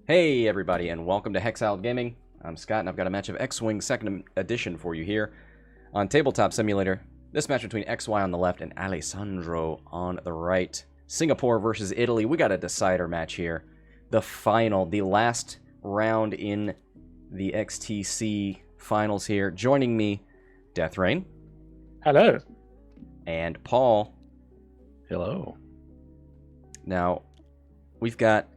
Hey everybody, and welcome to Hexiled Gaming. I'm Scott, and I've got a match of X-Wing 2nd Edition for you here on Tabletop Simulator. This match between XY on the left and Alessandro on the right. Singapore versus Italy. We got a decider match here. The final, the last round in the XTC finals here. Joining me, Death Rain. Hello. And Paul. Hello. Now, we've got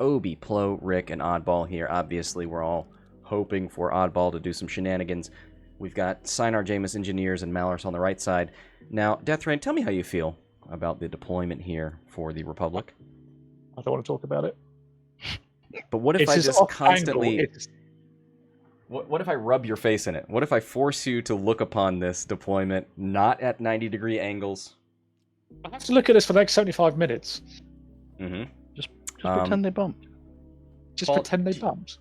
Obi, Plo, Rick, and Oddball here. Obviously, we're all hoping for Oddball to do some shenanigans. We've got Sienar-Jaemus engineers and Malarus on the right side. Now, Death Rain, tell me how you feel about the deployment here for the Republic. I don't want to talk about it. But what if I just constantly... What if I rub your face in it? What if I force you to look upon this deployment not at 90-degree angles? I have to look at this for the next 75 minutes. Mm-hmm. Just pretend they bumped. Just Paul, pretend they bumped.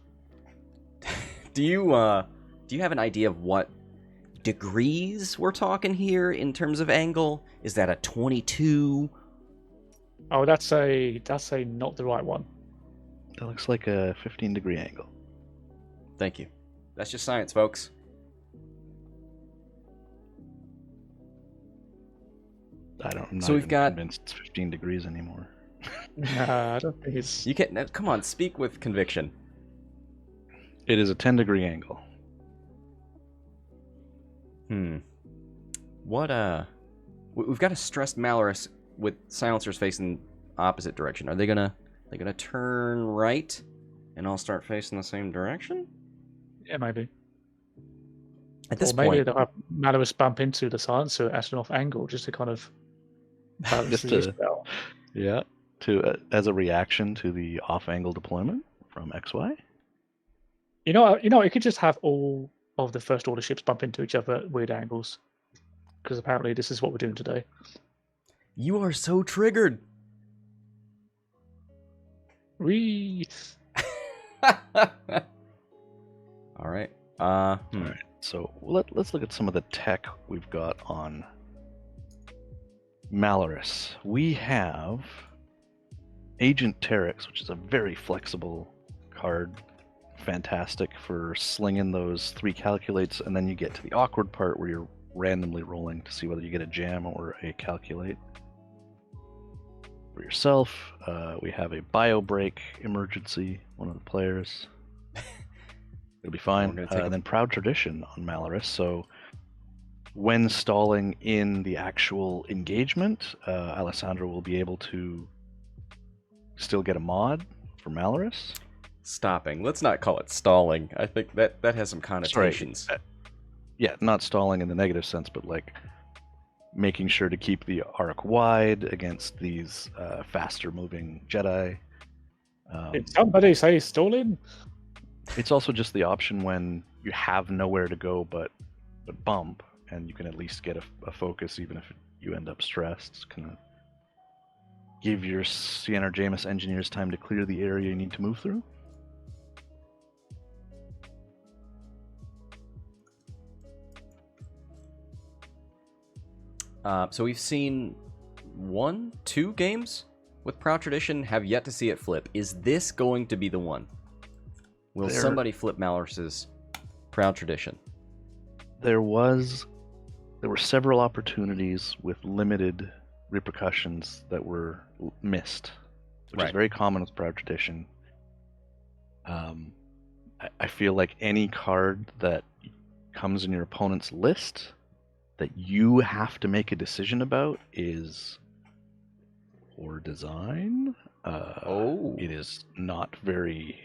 Do you have an idea of what degrees we're talking here in terms of angle? Is that a 22? Oh, that's a not the right one. That looks like a 15-degree angle. Thank you. That's just science, folks. I'm not So we've even got... convinced it's 15 degrees anymore. Nah, I don't think it's... You can come on, speak with conviction. It is a 10-degree angle. What we've got a stressed Malarus with silencers facing opposite direction. Are they gonna turn right and all start facing the same direction? Yeah, maybe. At this or maybe point, they'll have Malarus bump into the silencer at an off angle just to kind of balance Just the to- spell. Yeah. As a reaction to the off-angle deployment from XY. You know, you could just have all of the first order ships bump into each other at weird angles. Because apparently this is what we're doing today. you are so triggered. Whee! All right. All right. So let's look at some of the tech we've got on Malarus. We have Agent Terex, which is a very flexible card. Fantastic for slinging those 3 calculates, and then you get to the awkward part where you're randomly rolling to see whether you get a jam or a calculate. For yourself, we have a bio break emergency, one of the players. It'll be fine. And then Proud Tradition on Malarus. So when stalling in the actual engagement, Alessandro will be able to still get a mod for Malarus. Stopping. Let's not call it stalling. I think that has some connotations. Sorry. Yeah, not stalling in the negative sense, but like making sure to keep the arc wide against these faster moving Jedi. Did somebody say stalling? It's also just the option when you have nowhere to go but bump, and you can at least get a focus even if you end up stressed. It's gonna give your Sienar-Jaemus engineers time to clear the area you need to move through. So we've seen 1, 2 games with Proud Tradition, have yet to see it flip. Is this going to be the one? Will somebody flip Malarus's Proud Tradition? There were several opportunities with limited repercussions that were missed, which is very common with Proud Tradition. I feel like any card that comes in your opponent's list that you have to make a decision about is poor design. It is not very...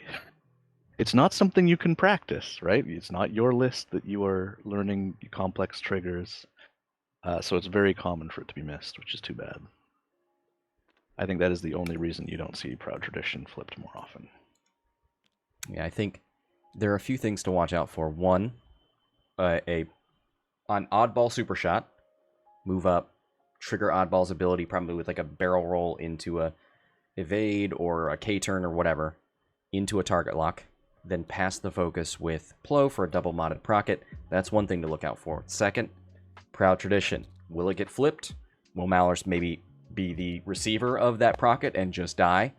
It's not something you can practice, right? It's not your list that you are learning complex triggers. So it's very common for it to be missed, which is too bad. I think that is the only reason you don't see Proud Tradition flipped more often. Yeah, I think there are a few things to watch out for. One, on Oddball Super Shot, move up, trigger Oddball's ability probably with like a barrel roll into a evade or a K-turn or whatever, into a target lock. Then pass the focus with Plo for a double modded procket. That's one thing to look out for. Second, Proud Tradition. Will it get flipped? Will Malarus maybe be the receiver of that procket and just die?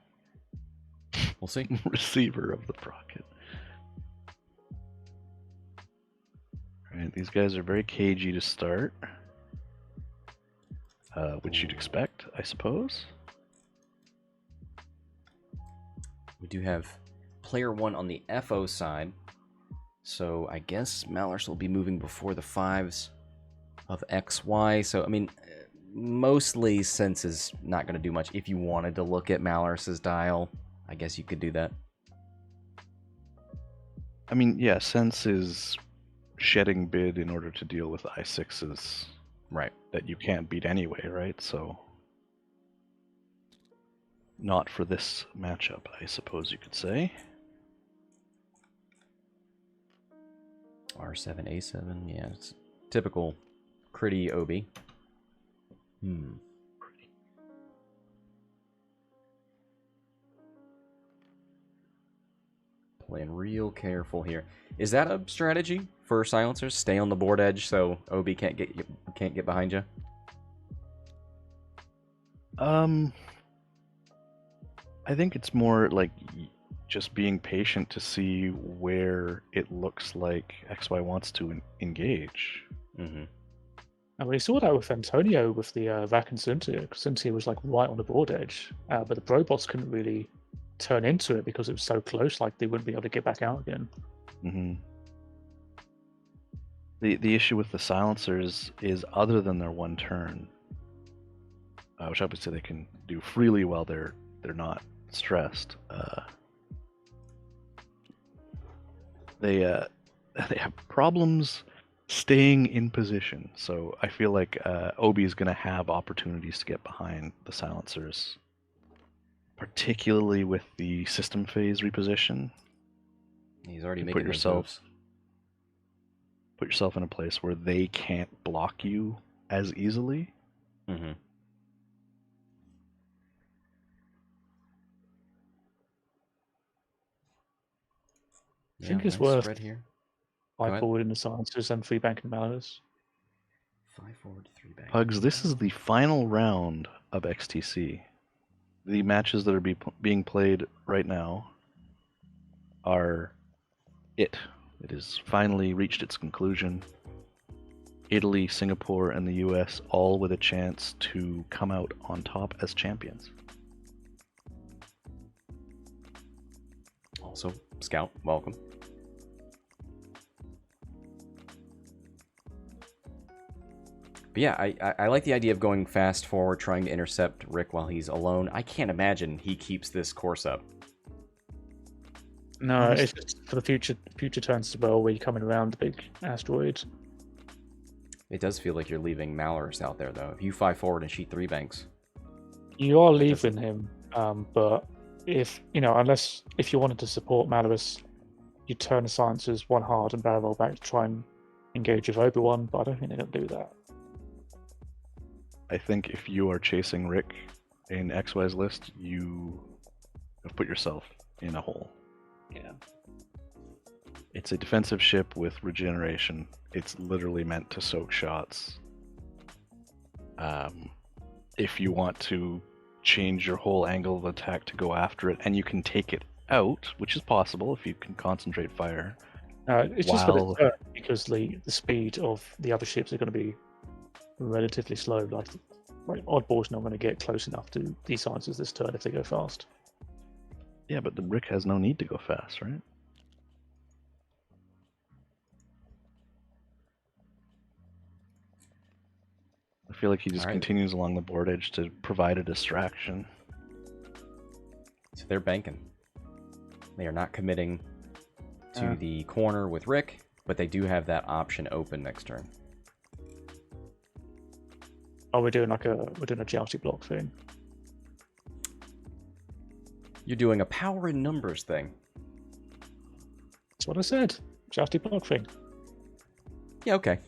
We'll see. receiver of the procket. Alright, these guys are very cagey to start. Which you'd expect, I suppose. We do have player 1 on the FO side. So I guess Malarus will be moving before the 5s of XY. So, I mean, mostly Sense is not going to do much. If you wanted to look at Malarus's dial, I guess you could do that. I mean, yeah, Sense is shedding bid in order to deal with I6s Right. that you can't beat anyway, right? So, not for this matchup, I suppose you could say. R7, A7, yeah, it's typical critty Obi. Playing real careful here. Is that a strategy for silencers? Stay on the board edge so Obi can't get behind you? I think it's more like just being patient to see where it looks like XY wants to engage. Mm-hmm. And we saw that with Antonio with the Vac and Cynthia. Cynthia was like right on the board edge, but the robots couldn't really turn into it because it was so close, like they wouldn't be able to get back out again. Mm-hmm. The issue with the silencers is, other than their one turn, which obviously they can do freely while they're not stressed, they have problems staying in position. So I feel like Obi is going to have opportunities to get behind the silencers, particularly with the system phase reposition. He's already You making put those yourself moves. put yourself in a place where they can't block you as easily. Mm-hmm. I think it's nice worth spread here. five forward in the silencers and 3 bank and Malarus. 5 forward, 3 back. Pugs, this is the final round of XTC. The matches that are being played right now are it. It has finally reached its conclusion. Italy, Singapore, and the US all with a chance to come out on top as champions. Also, Scout, welcome. But yeah, I like the idea of going fast forward, trying to intercept Rick while he's alone. I can't imagine he keeps this course up. No, it's just for the future turns as well, where you're coming around the big asteroid. It does feel like you're leaving Malarus out there, though. If you 5 forward and she 3 banks. You are leaving him, but if unless you wanted to support Malarus, you turn the silencers 1 hard and barrel roll back to try and engage with Obi-Wan, but I don't think they're going to do that. I think if you are chasing Rick in XY's list, you have put yourself in a hole. Yeah. It's a defensive ship with regeneration. It's literally meant to soak shots. If you want to change your whole angle of attack to go after it, and you can take it out, which is possible if you can concentrate fire. It's just for the turn, because the speed of the other ships are going to be relatively slow. Like Oddball's not going to get close enough to these silencers this turn if they go fast. Yeah, but the Rick has no need to go fast, right? I feel like he just continues along the board edge to provide a distraction. So they're banking. They are not committing to the corner with Rick, but they do have that option open next turn. Oh, we're doing a jousty block thing. You're doing a power in numbers thing. That's what I said. Jousty block thing. Yeah, okay.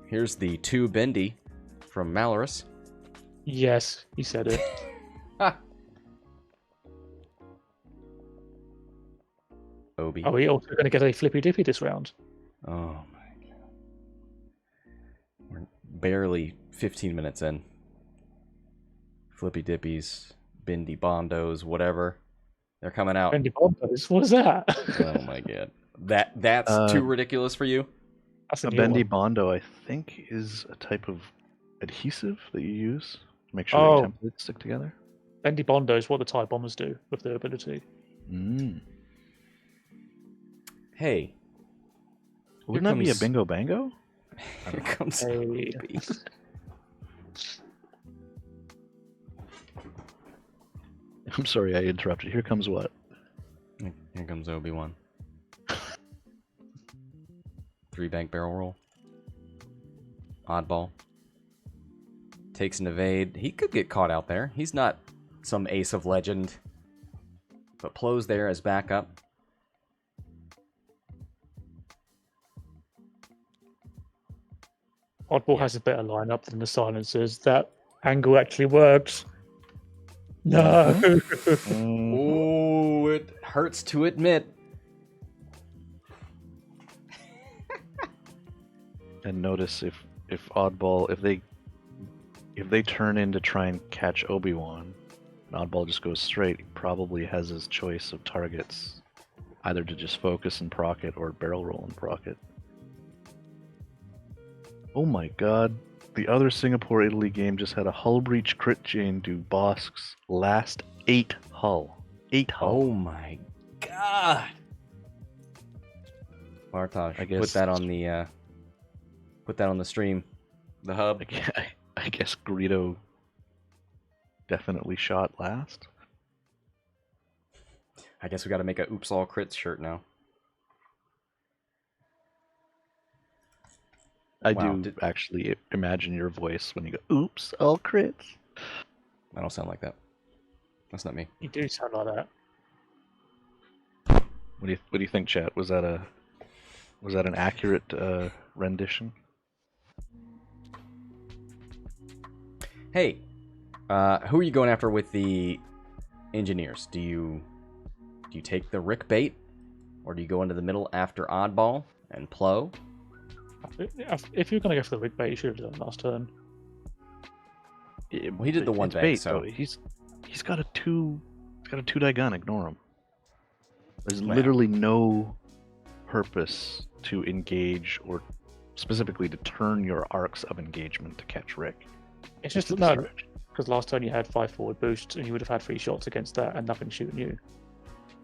Here's the 2 bendy from Malarus. Yes, he said it. Obi. Are we also going to get a flippy dippy this round? Oh my god. We're barely 15 minutes in. Flippy dippies, bendy bondos, whatever. They're coming out. Bendy Bondos, what is that? Oh my god. That's too ridiculous for you? That's A new bendy one. bondo, I think, is a type of adhesive that you use to make sure your templates stick together. Bendy Bondo is what the TIE bombers do with their ability. Mm. Hey. Wouldn't that be a bingo bango? Here comes Hey. Obi. I'm sorry, I interrupted. Here comes what? Here comes Obi-Wan. 3-bank barrel roll. Oddball. Takes an evade. He could get caught out there. He's not some ace of legend. But Plo's there as backup. Oddball has a better lineup than the silencers. That angle actually works. No. Oh, it hurts to admit. And notice if Oddball, if they turn in to try and catch Obi-Wan, and Oddball just goes straight, he probably has his choice of targets, either to just focus and proc it or barrel roll and proc it. Oh my god, the other Singapore Italy game just had a hull breach crit chain do Bosk's last 8 hull. 8 hull. Oh my god. Bartosz, I guess put that on the stream. The hub. I guess Greedo definitely shot last. I guess we got to make a Oops All Crits shirt now. I do actually imagine your voice when you go, oops, all crits. I don't sound like that. That's not me. You do sound like that. What do you think, chat? Was that an accurate rendition? Hey, who are you going after with the engineers? Do you take the Rick bait, or do you go into the middle after Oddball and Plo? If you're going to go for the rig bait, you should have done last turn. Well, he did the one bait, so he's got a 2-die gun. Ignore him. There's literally no purpose to engage or specifically to turn your arcs of engagement to catch Rick. It's just no, because last turn you had 5 forward boosts and you would have had 3 shots against that and nothing shooting you.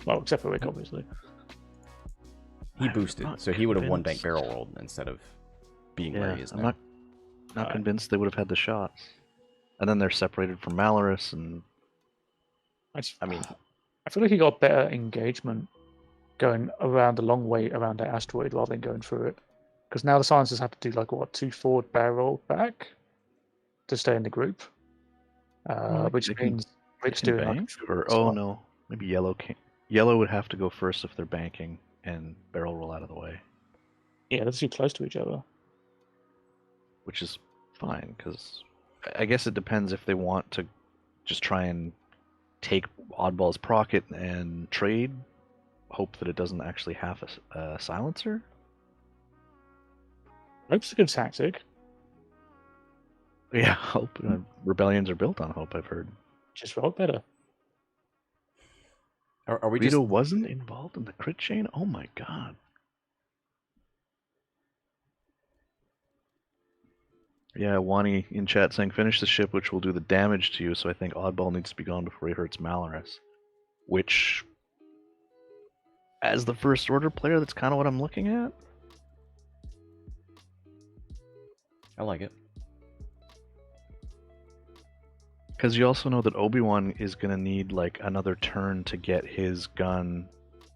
Well, except for Rick, obviously. He boosted, so he would have 1-bank barrel rolled instead of being where he is now. I'm not convinced they would have had the shots. And then they're separated from Malarus, and I feel like he got better engagement going around a long way around that asteroid rather than going through it. Because now the silencers have to do 2 forward barrel back to stay in the group, which means Rick's doing bank, no, maybe Yellow would have to go first if they're banking and barrel roll out of the way. Yeah, they're too close to each other. Which is fine, because I guess it depends if they want to just try and take Oddball's procket and trade, hope that it doesn't actually have a silencer. Hope's a good tactic. Yeah, hope. Rebellions are built on hope, I've heard. Just roll better. Are we Greedo wasn't involved in the crit chain? Oh my god. Yeah, Wani in chat saying, finish the ship, which will do the damage to you, so I think Oddball needs to be gone before he hurts Malarus. Which, as the First Order player, that's kind of what I'm looking at. I like it. Because you also know that Obi-Wan is going to need, another turn to get his gun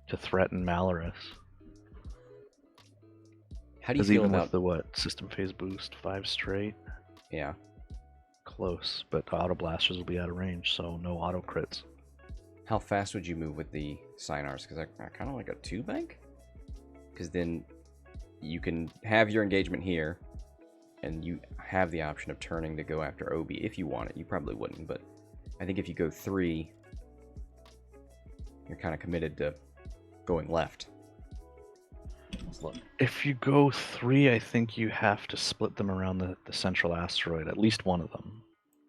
to threaten Malarus. How do you feel even about with the, system phase boost, 5 straight? Yeah. Close, but auto blasters will be out of range, so no auto crits. How fast would you move with the Signars? Because I kind of like a 2-bank. Because then you can have your engagement here, and you have the option of turning to go after Obi if you want it. You probably wouldn't, but I think if you go 3, you're kind of committed to going left. Let's look. If you go 3, I think you have to split them around the central asteroid, at least one of them,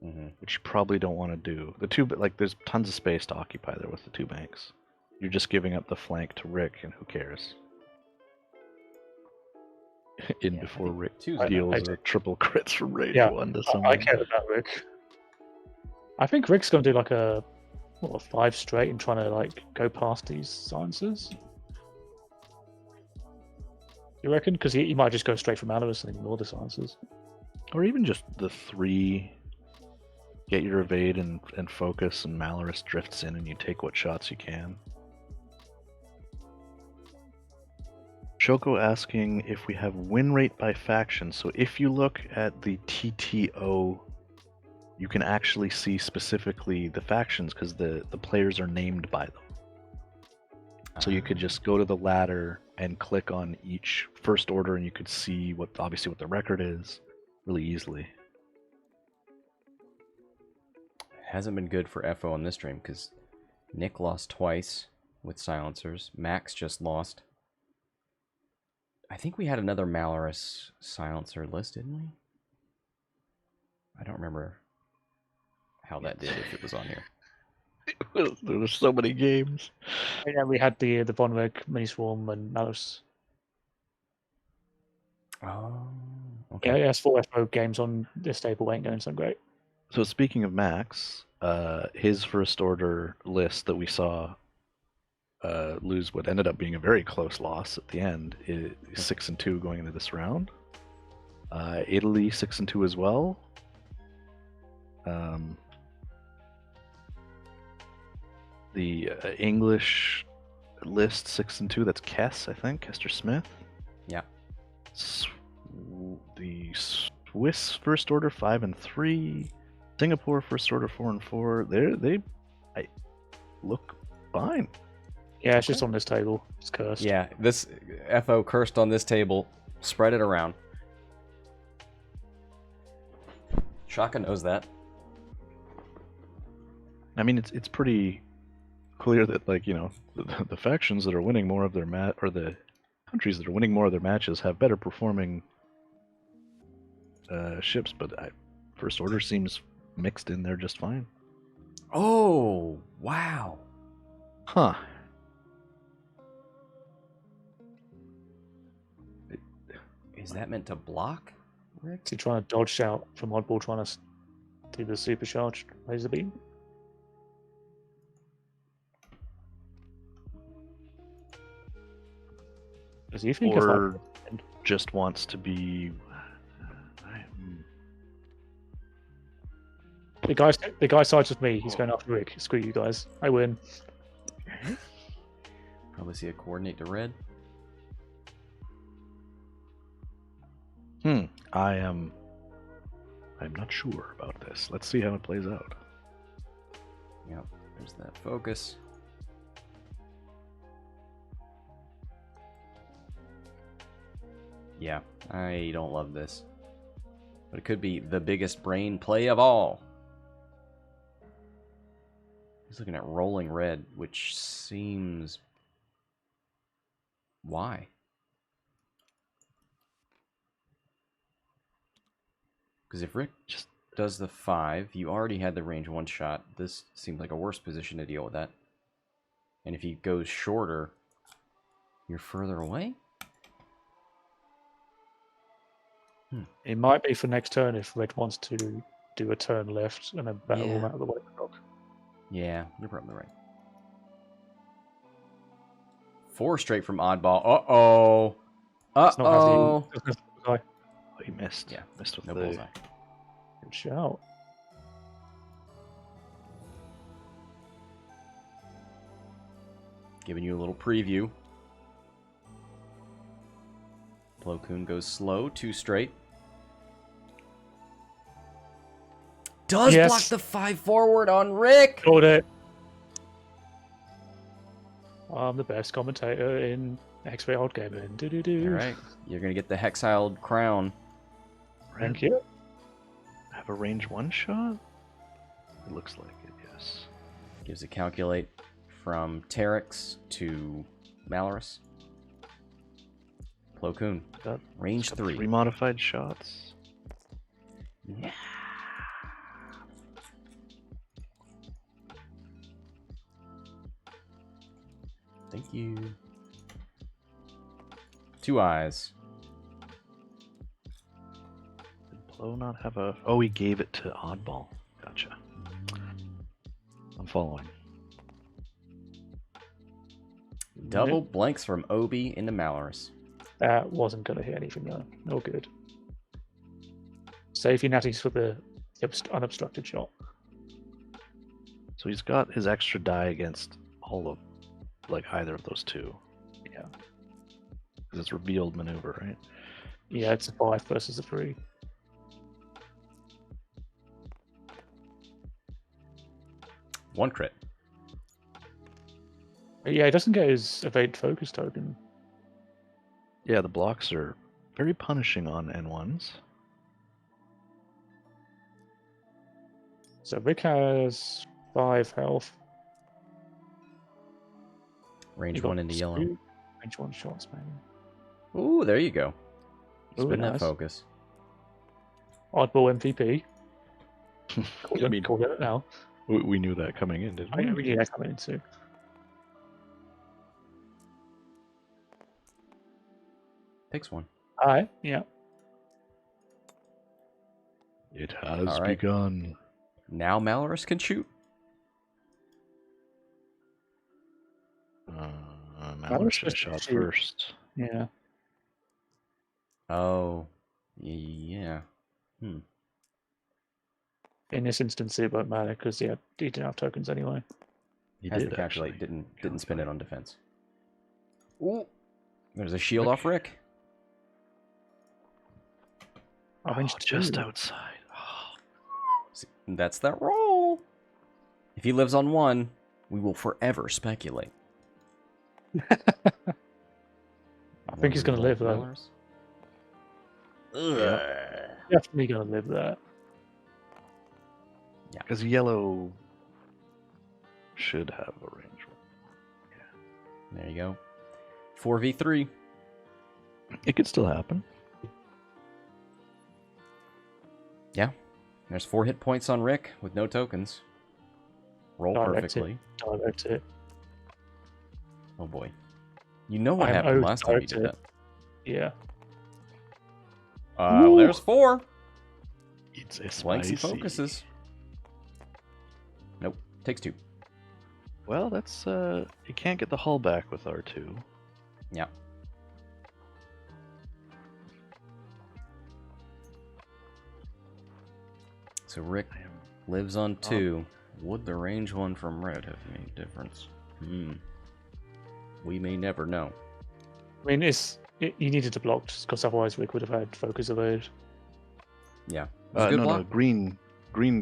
Mm-hmm. which you probably don't want to do. The two, there's tons of space to occupy there with the 2 banks. You're just giving up the flank to Rick, and who cares? In Yeah, I before think Rick two's deals enough. a triple crits from range Yeah, 1 to I someone. care about Rick. I think Rick's going to do like a 5 straight and trying to like go past these silences. You reckon? Because he might just go straight for Malarus and ignore the silences. Or even just the 3. Get your evade and focus, and Malarus drifts in, and you take what shots you can. Shoko asking if we have win rate by faction. So if you look at the TTO, you can actually see specifically the factions because the players are named by them. So you could just go to the ladder and click on each first order, and you could see obviously what the record is really easily. Hasn't been good for FO on this stream because Nick lost twice with silencers. Max just lost. I think we had another Malarus silencer list, didn't we? I don't remember how that did, if it was on here. There were so many games. Yeah, we had the Von Reg, Mini Swarm, and Malarus. Oh, okay. Yeah, S4 FO games on this table ain't going so great. So speaking of Max, his first order list that we saw lose what ended up being a very close loss at the end is 6-2 going into this round. Italy 6-2 as well. The English list 6-2. That's Kess, I think, Kester Smith. Yeah. The Swiss first order 5-3. Singapore first order 4-4. They look fine. Yeah, it's just on this table. It's cursed. Yeah, this FO cursed on this table. Spread it around. Shaka knows that. I mean, it's pretty clear that, like, you know, the factions that are winning more of their or the countries that are winning more of their matches have better performing ships, but first order seems mixed in there just fine. Oh, wow. Huh. Is that meant to block, Rick? Is he trying to dodge out from Oddball, trying to do the supercharged laser beam? Does he think Or just wants to be... The guy sides with me. He's going after Rick. Screw you guys. I win. Probably see a coordinate to red. I'm not sure about this. Let's see how it plays out. Yep, there's that focus. Yeah, I don't love this. But it could be the biggest brain play of all. He's looking at rolling red, which seems... Why? Because if Rick just does the 5, you already had the range 1 shot. This seems like a worse position to deal with that. And if he goes shorter, you're further away? It might be for next turn if Red wants to do a turn left and then battle Yeah. him out of the way. Yeah, you're probably right. 4 straight from Oddball. Uh-oh. It's not have Uh-oh. the bullseye. Oh, he missed. Yeah, Missed with no the... bullseye. Good shout. Giving you a little preview. Koon goes slow, 2 straight. Does Yes. block the 5 forward on Rick! Got it. I'm the best commentator in X-Ray Odd Gaming. Do-do-do. Alright, you're going to get the Hexiled crown. Thank you. Have a range 1 shot? It looks like it, yes. Gives a calculate from Terex to Malarus. Plo Koon, range 3. 3 modified shots. Yeah. Thank you. 2 eyes. Did Plo not have a... Oh, he gave it to Oddball. Gotcha. I'm following. Double blanks from Obi into Malarus. That wasn't going to hit anything though. No good. Save your natties for the unobstructed shot. So he's got his extra die against all of, like, either of those two. Yeah. Because it's revealed maneuver, right? Yeah, it's a 5 versus a 3. One crit. But yeah, he doesn't get his evade focus token. Yeah, the blocks are very punishing on N1s. So Rick has 5 health. Range You got 1 into yellow. 2 range 1 shots, man. Ooh, there you go. Ooh, Spin that nice. focus. Oddball MVP. I mean, Call it now. we knew that coming in, didn't we? I knew that coming in too. Takes 1. Alright, yeah. It has All right. begun. Now Malarus can shoot. Malarus should have just shot shoot. first. Yeah. Oh. Yeah. In this instance, it won't matter because he didn't have tokens anyway. He Has did the actually. calculate, didn't spin it on defense. Ooh. There's a shield off Rick. I mean, Just outside. Oh. See, that's that roll. If he lives on 1, we will forever speculate. I think he's going to live though. Definitely going to live that. Because yellow should have a range. There you go. 4v3. It could still happen. Yeah. There's 4 hit points on Rick with no tokens. Roll Direct perfectly. Direct it. Oh boy. You know what I am happened owed last time you direct did it. Yeah. that. Well, there's 4. It's a Blanks and spicy. focuses. Nope. Takes 2. Well, that's you can't get the hull back with R2. Yeah. So Rick lives on 2. Would the range 1 from red have made a difference? We may never know. I mean, you needed to block because otherwise Rick would have had focus evade. Yeah. It was a good No, block. green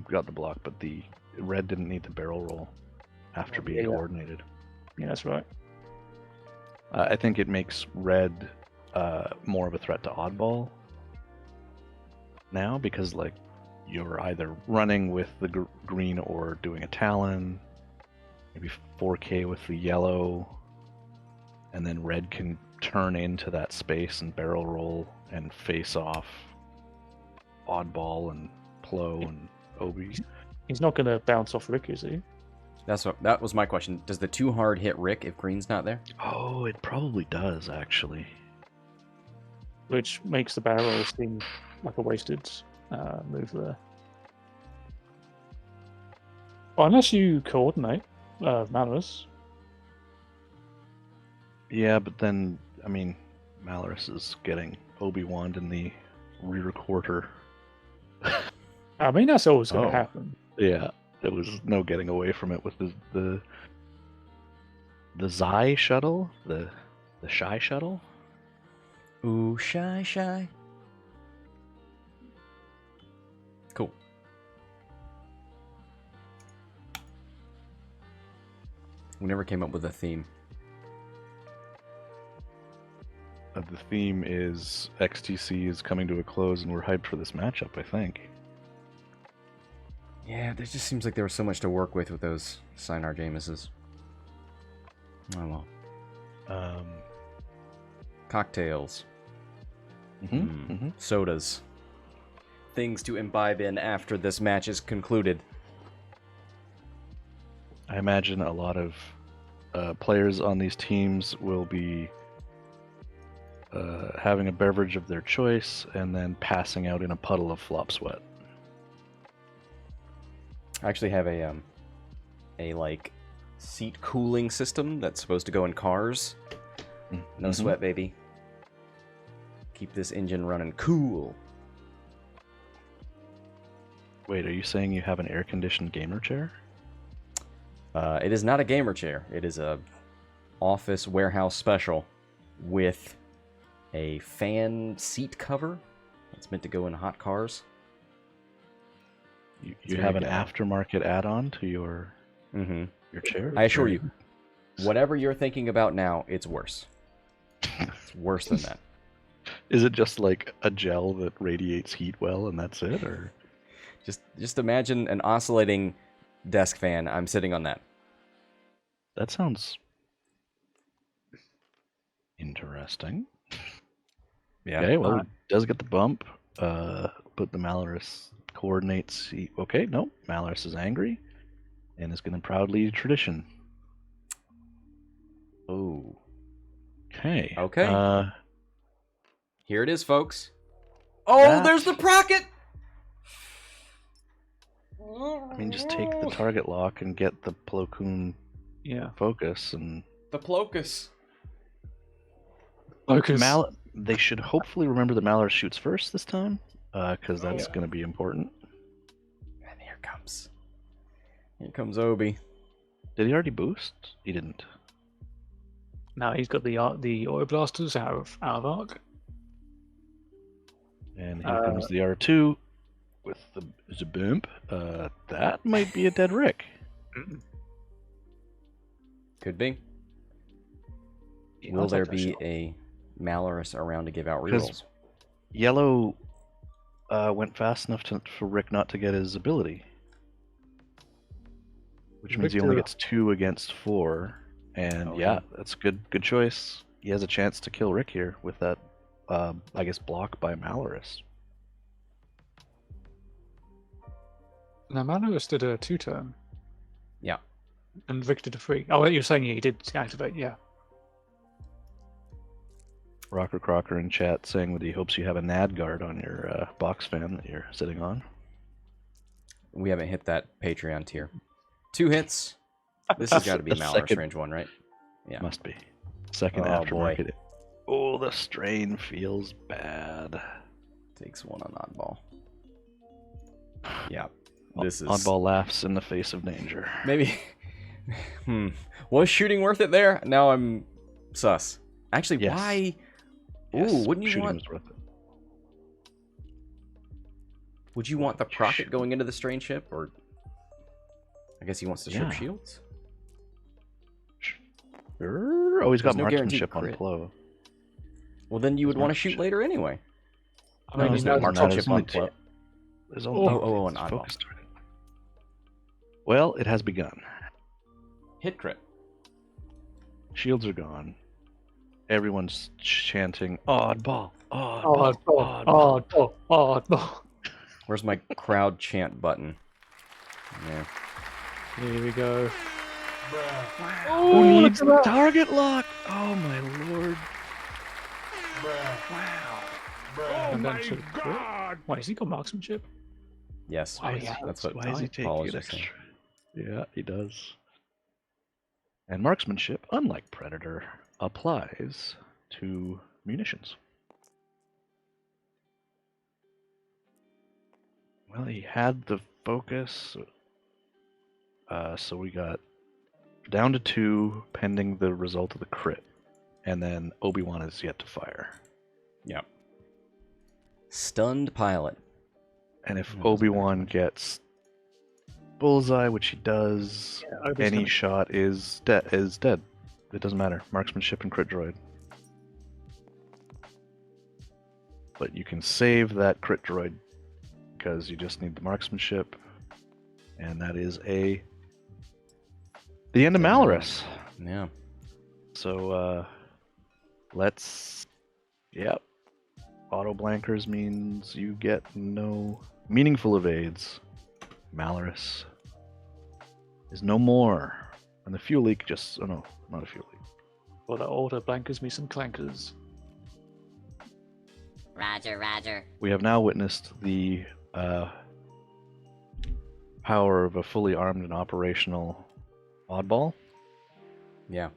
got the block, but the red didn't need the barrel roll after being coordinated. Yeah, that's right. I think it makes red more of a threat to Oddball now because, like, you're either running with the green or doing a Talon, maybe 4K with the yellow, and then red can turn into that space and barrel roll and face off Oddball and Plo and Obi. He's not going to bounce off Rick, is he? That was my question. Does the 2 hard hit Rick if green's not there? Oh, it probably does, actually. Which makes the barrel seem like a wasted move there. Well, unless you coordinate Malarus. Yeah, but then, I mean, Malarus is getting Obi-Wan in the rear quarter. I mean, that's always going to Oh. happen. Yeah, there was no getting away from it with the Zai shuttle, the Shy shuttle. Ooh, shy. Cool. We never came up with a theme. The theme is XTC is coming to a close, and we're hyped for this matchup, I think. Yeah, there just seems like there was so much to work with those Sienar-Jaemuses. Oh well. Cocktails. Sodas. Things to imbibe in after this match is concluded. I imagine a lot of players on these teams will be having a beverage of their choice and then passing out in a puddle of flop sweat. I actually have a like seat cooling system that's supposed to go in cars. No sweat, baby. Keep this engine running cool. Wait, are you saying you have an air-conditioned gamer chair? It is not a gamer chair. It is a office warehouse special with a fan seat cover. It's meant to go in hot cars. You have an aftermarket add-on to your chair? I assure you, whatever you're thinking about now, it's worse. It's worse than that. Is it just like a gel that radiates heat well and that's it, or? Just imagine an oscillating desk fan. I'm sitting on that. That sounds interesting. Yeah. Okay, well, it does get the bump. Put the Malarus coordinates. Okay, no, Malarus is angry and is going to proudly lead tradition. Oh. Okay. Okay. Here it is, folks. Oh, there's the procket! I mean, just take the target lock and get the Plo Koon focus and... The Plokus. Focus. They should hopefully remember that Malarus shoots first this time, because that's going to be important. And here comes. Here comes Obi. Did he already boost? He didn't. Now he's got the auto blasters out of arc. And here comes the R2 with the bump. That might be a dead Rick. Could be. Will there be a Malarus around to give out rerolls? Yellow went fast enough for Rick not to get his ability. Which means he only gets 2 against 4. And that's good choice. He has a chance to kill Rick here with that, I guess, block by Malarus. Now Malarus did a 2-turn. Yeah. And Rick did a 3. Oh, you're saying he did activate, yeah. Rocker Crocker in chat saying that he hopes you have a NAD guard on your box fan that you're sitting on. We haven't hit that Patreon tier. 2 hits. This has got to be Malarus range 1, right? Yeah. Must be. Second aftermarket. Boy. Oh, the strain feels bad. Takes 1 on Oddball. Yeah. This is... Oddball laughs in the face of danger. Maybe... Was shooting worth it there? Now I'm sus. Actually, yes. Why... Yes, ooh, wouldn't you shooting want... was worth it. Would you want the Procket going into the strain ship, or... I guess he wants to strip shields? Sure. Oh, he's got no marksmanship on crit. Plo. Well, then you would want to shoot later anyway. I mean, there's no marksmanship on Plo. There's only an Oddball. focus target. Well, it has begun. Hit crit. Shields are gone. Everyone's chanting, Oddball, Oddball, Oddball, Oddball, Oddball. Where's my crowd chant button? Yeah. Here we go. Who needs the target lock? Oh my lord. Wow. Oh my god. Wait, has he got marksmanship? Yes. Oh, yeah. That's what Why is he taking Paul it was just extra? saying. Yeah, he does. And marksmanship, unlike Predator, applies to munitions. Well, he had the focus, so we got down to 2 pending the result of the crit, and then Obi-Wan is yet to fire. Yep. Stunned pilot. And if Obi-Wan gets bullseye, which he does, any shot is dead. It doesn't matter. Marksmanship and crit droid. But you can save that crit droid because you just need the marksmanship, and that is the end of Malarus. Yeah. So let's. Yep. Auto blankers means you get no meaningful evades. Malarus is no more And the fuel leak just... Oh, no, not a fuel leak. Well, that order blankers me some clankers. Roger, roger. We have now witnessed the power of a fully armed and operational Oddball. Yeah.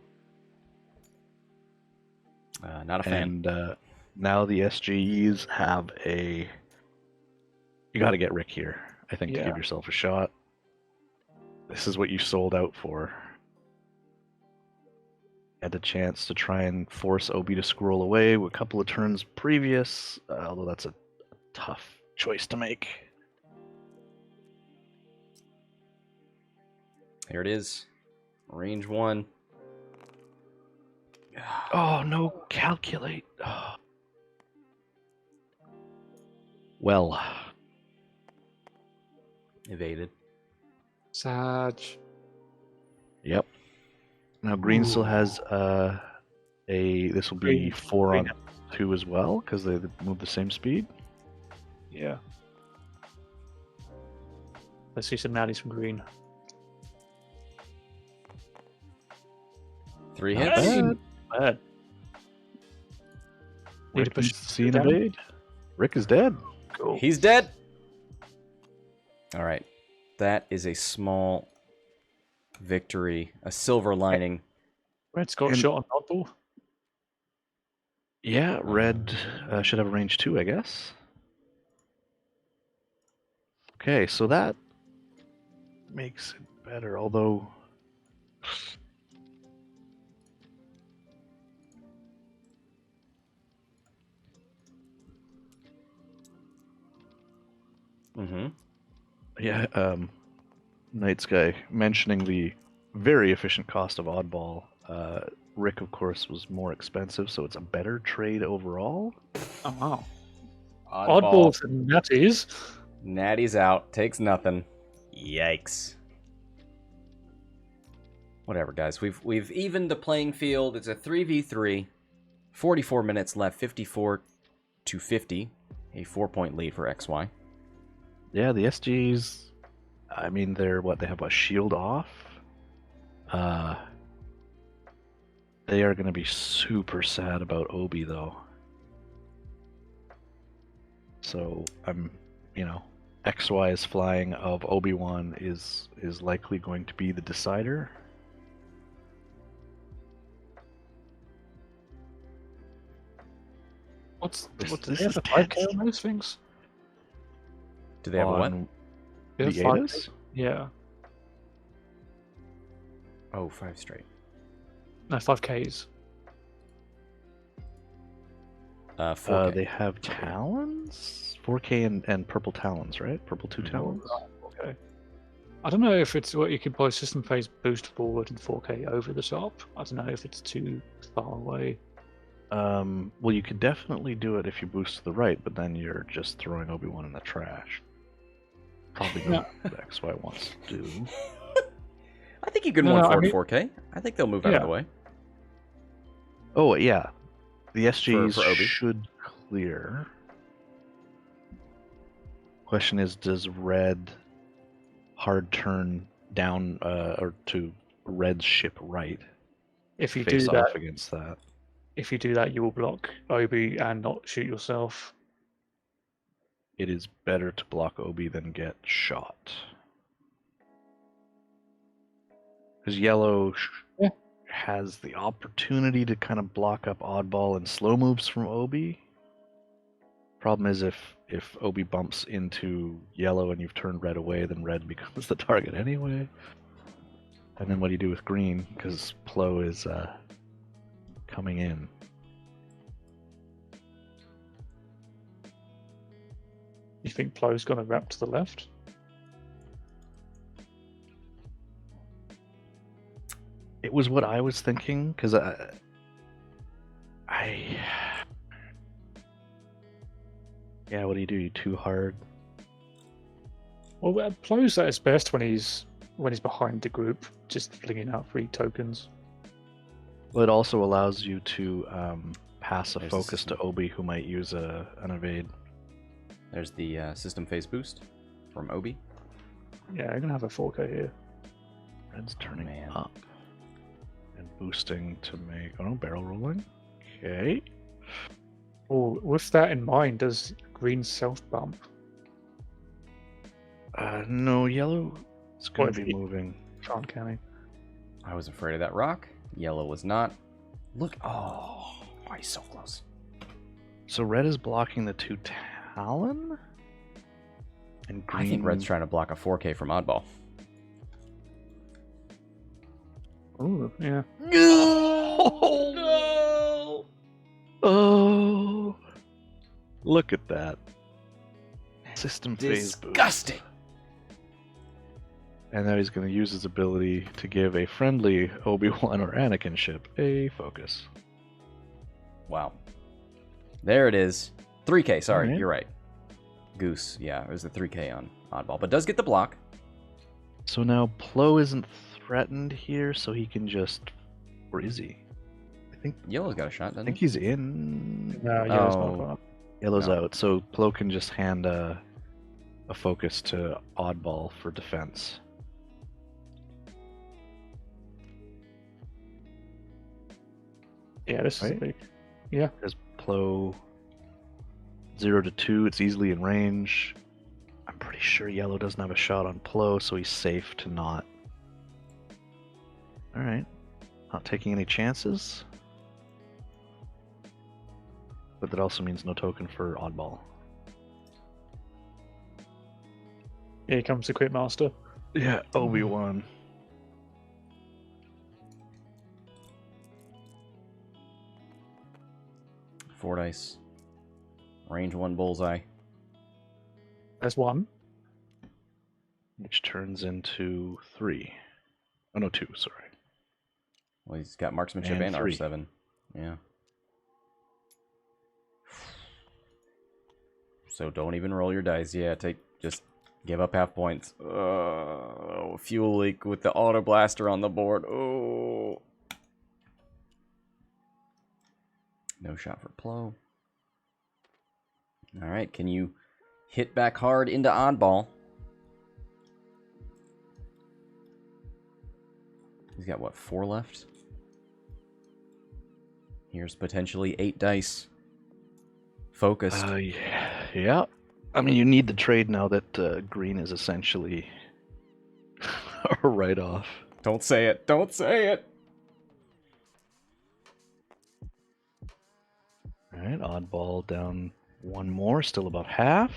Not a fan. And now the SGEs have a... You got to get Rick here, I think, to Yeah. give yourself a shot. This is what you sold out for. Had the chance to try and force Obi to scroll away with a couple of turns previous, although that's a tough choice to make. Here it is. Range 1. Oh, no, calculate. Oh. Well, Evaded. Sag. yep. Now green still has this will be Green. 4 on Green. 2 as well, because they move the same speed. Yeah. Let's see some natties from green. 3 Not hits. bad. Bad. Need to Rick push needs to see an down. evade. Rick is dead. Cool. He's dead. All right. That is a small victory. A silver lining. Red's got And- shot on Oddball. Yeah, red should have a range 2, I guess. Okay, so that makes it better, although... Mm-hmm. Yeah, Night Sky mentioning the very efficient cost of Oddball. Rick, of course, was more expensive, so it's a better trade overall. Oh, wow. Oddball. Oddballs and natties. Natty's out. Takes nothing. Yikes. Whatever, guys. We've evened the playing field. It's a 3v3. 44 minutes left. 54 to 50. A 4-point lead for XY. Yeah, the SGs, I mean, they have a shield off. They are going to be super sad about Obi, though. So, XY's flying of Obi-Wan is likely going to be the decider. What's This the is 5k tense. on those things? Do they have a what? On They have the 5K? Adas? Yeah. Oh, 5 straight. No, 5ks. 4K. They have Talons? 4K and Purple Talons, right? Purple 2 Talons? Okay. I don't know if it's what you can buy system phase boost forward and 4k over the top. I don't know if it's too far away. Well, you could definitely do it if you boost to the right, but then you're just throwing Obi-Wan in the trash. Probably not what XY wants to do. I think you can No, one no, I forward mean- 4K. I think they'll move out of Yeah. the way. Oh, yeah. The SGs for Obi. should clear. Question is, does red hard turn down or to red's ship right? If you Face do that, off against that. you will block Obi and not shoot yourself. It is better to block Obi than get shot. Because yellow Yeah. has the opportunity to kind of block up oddball and slow moves from Obi. Problem is if Obi bumps into yellow and you've turned red away, then red becomes the target anyway. And then what do you do with green? Because Plo is coming in. You think Plo's going to wrap to the left? It was what I was thinking, because yeah, what do? You too hard? Well, Plo's at his best when he's behind the group, just flinging out free tokens. Well, it also allows you to pass a There's focus system. to Obi, who might use an evade. There's the system phase boost from Obi. Yeah, I'm going to have a 4k here. Red's turning Man. up. And boosting to make... Oh, no, barrel rolling. Okay. Oh, with that in mind, does green self-bump? No, yellow is going What to if be it- moving. Can't, can he? I was afraid of that rock. Yellow was not. Look. Oh, why he's so close. So red is blocking the 2 Talon? And green... I think red's trying to block a 4K from Oddball. Oh, yeah. Oh, no! Oh! Look at that. System phase boost. Disgusting. And now he's going to use his ability to give a friendly Obi-Wan or Anakin ship a focus. Wow. There it is. 3K, sorry, Alright. you're right. Goose, yeah, it was the 3K on Oddball. But does get the block. So now Plo isn't threatened here, so he can just... Or is he? I think Yellow's got a shot, I doesn't think he? he's in. No, yellow's Oh. not. Yellow's No. out, so Plo can just hand a focus to Oddball for defense. Yeah, this is Right? big. Yeah. There's Plo 0 to 2, it's easily in range. I'm pretty sure Yellow doesn't have a shot on Plo, so he's safe to not. Alright. Not taking any chances. But that also means no token for Oddball. Here comes the Quick Master. Yeah, Obi-Wan. Four dice. Range 1 bullseye. There's one. Which turns into 3. Oh no, 2, sorry. Well, he's got marksmanship And and 3. R7. Yeah. So don't even roll your dice. Yeah, just give up half points. Oh, fuel leak with the auto blaster on the board. Oh. No shot for Plo. All right, can you hit back hard into Oddball? He's got, what, 4 left? Here's potentially 8 dice. Focused. Yeah. I mean, you need the trade now that green is essentially a write-off. Don't say it. Don't say it. All right, Oddball down 1 more, still about half.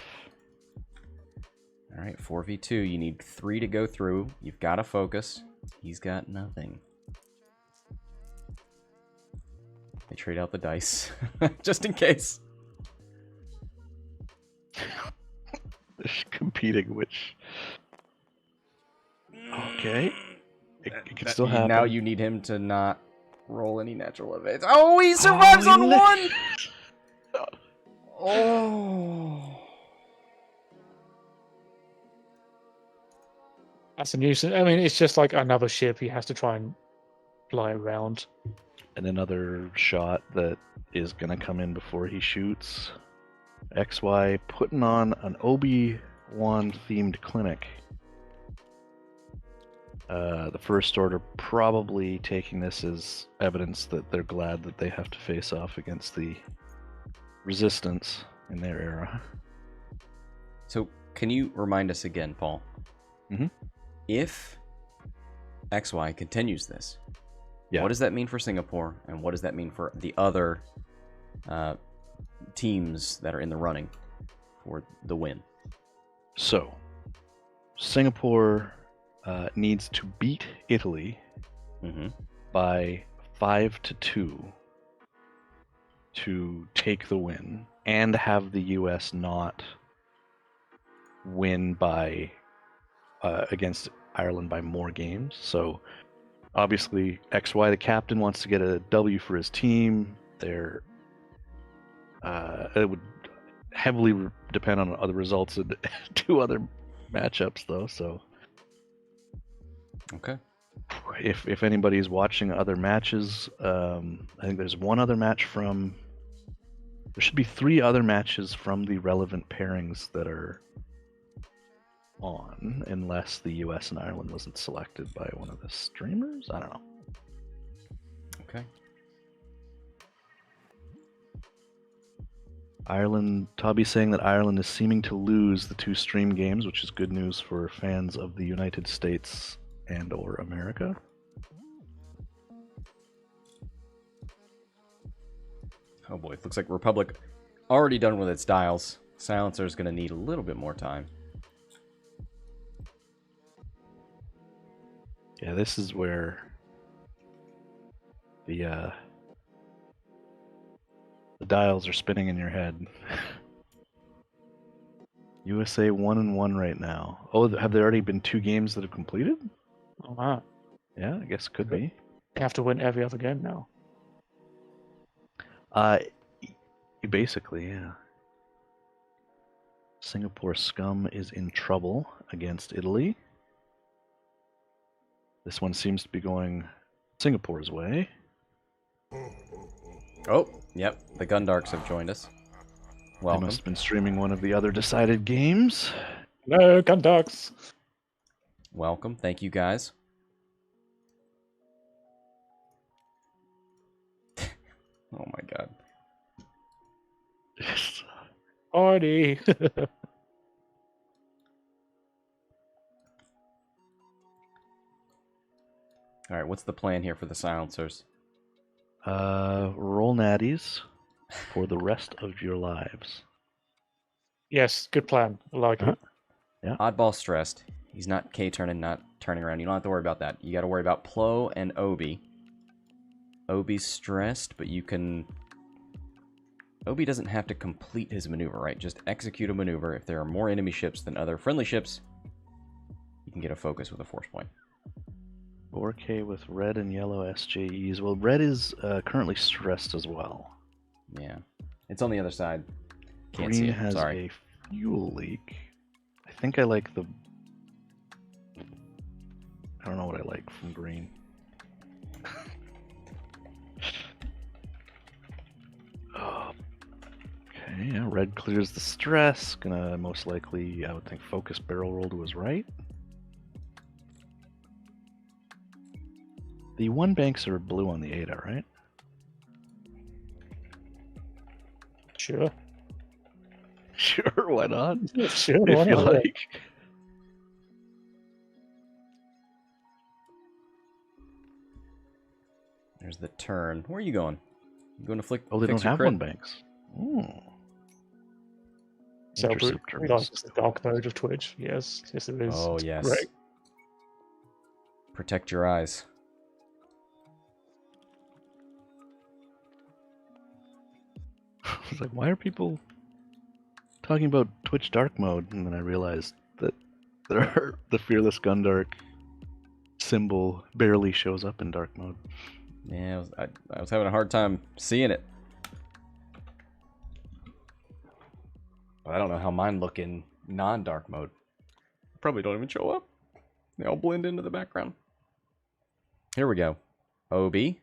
All right, 4v2. You need 3 to go through. You've got to focus. He's got nothing. They trade out the dice, just in case. They're competing, which... Okay. It can still happen. Now you need him to not roll any natural events. Oh, he survives on 1! Oh. That's a nuisance. I mean, it's just like another ship he has to try and fly around. And another shot that is going to come in before he shoots. XY putting on an Obi-Wan themed clinic. The First Order probably taking this as evidence that they're glad that they have to face off against the Resistance in their era. So, can you remind us again, Paul? Mhm. If XY continues this, Yeah. what does that mean for Singapore, and what does that mean for the other teams that are in the running for the win? So, Singapore needs to beat Italy Mm-hmm. by 5-2 to take the win, and have the U.S. not win by against Ireland by more games. So, obviously, XY, the captain, wants to get a W for his team. It would heavily depend on other results in 2 other matchups, though. So, Okay. if anybody's watching other matches, I think there's 1 other match from. There should be 3 other matches from the relevant pairings that are on, unless the U.S. and Ireland wasn't selected by one of the streamers. I don't know. Okay. Ireland, Tobby's saying that Ireland is seeming to lose the 2 stream games, which is good news for fans of the United States and or America. Oh boy, looks like Republic already done with its dials. Silencer's going to need a little bit more time. Yeah, this is where the dials are spinning in your head. USA 1-1 right now. Oh, have there already been 2 games that have completed? Oh, wow. Yeah, I guess could be. They have to win every other game now. Basically, yeah. Singapore Scum is in trouble against Italy. This one seems to be going Singapore's way. Oh, yep. The Gundarks have joined us. They Welcome. must have been streaming one of the other decided games. No, gun dogs. Welcome. Thank you, guys. Oh my god. Party. Alright, what's the plan here for the silencers? Roll natties for the rest of your lives. Yes, good plan. I like it. Oddball stressed. He's not K-turning, not turning around. You don't have to worry about that. You got to worry about Plo and Obi. Obi's stressed, but you can... Obi doesn't have to complete his maneuver, right? Just execute a maneuver. If there are more enemy ships than other friendly ships, you can get a focus with a force point. 4K with red and yellow SJEs. Well, red is currently stressed as well. Yeah. It's on the other side. Can't Green see it. has Sorry. a fuel leak. I think I like the... I don't know what I like from green. Oh, okay, yeah, red clears the stress. Gonna most likely, I would think, focus barrel roll to his right. The 1 banks are blue on the Ada, right? Sure. Sure, why not? Sure, why If you not? like. There's the turn. Where are you going? You going to flick? Oh, they fix don't your have crit? 1 banks. Ooh. So Interceptor we like missed. the dark mode of Twitch. Yes, yes it is. Oh, It's yes. great. Protect your eyes. I was like, why are people talking about Twitch dark mode? And then I realized that the Fearless Gundark symbol barely shows up in dark mode. Yeah, I was having a hard time seeing it. But I don't know how mine look in non-dark mode. Probably don't even show up. They all blend into the background. Here we go. Obi.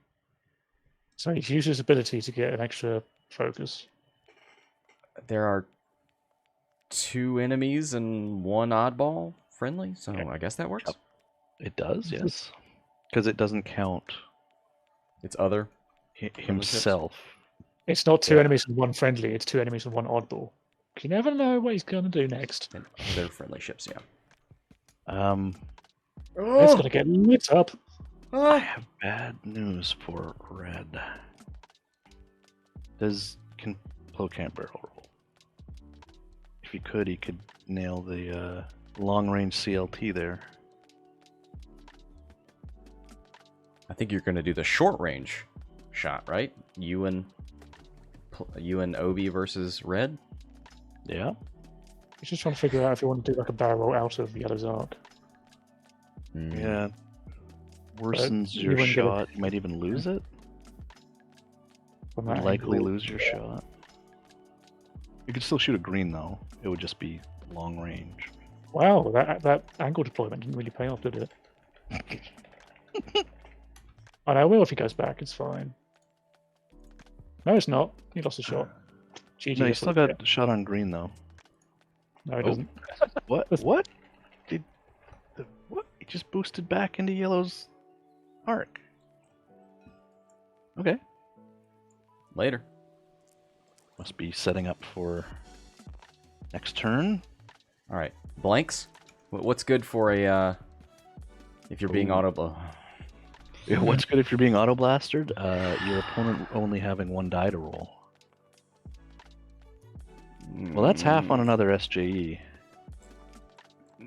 So he's used his ability to get an extra focus. There are 2 enemies and 1 oddball friendly, so Yeah. I guess that works. It does, yes. Because it doesn't count It's other. himself. It's not 2 Yeah. enemies and 1 friendly, it's 2 enemies and 1 oddball. You never know what he's going to do next. And other friendly ships, yeah. It's going to get lit up. I have bad news for red. Can Plo can't barrel roll. If he could nail the long-range CLT there. I think you're going to do the short range shot, right? You and Obi versus red. Yeah. He's just trying to figure out if you want to do like a barrel roll out of Yellow's Arc. Yeah. Worsens you your wouldn't get shot. You might even lose it. From Would that likely angle. lose your shot. You could still shoot a green though. It would just be long range. Wow, that angle deployment didn't really pay off, did it? I know, I will if he goes back, it's fine. No, it's not. He lost a shot. GG. No, you that's still what it got the shot on green though. No, he Oh. doesn't. What? What? What? He just boosted back into yellow's arc. Okay. Later. Must be setting up for next turn. All right. Blanks? What's good for a, if you're being Ooh. auto... Yeah, what's good if you're being auto blastered? Your opponent only having 1 die to roll. Well, that's half on another SJE.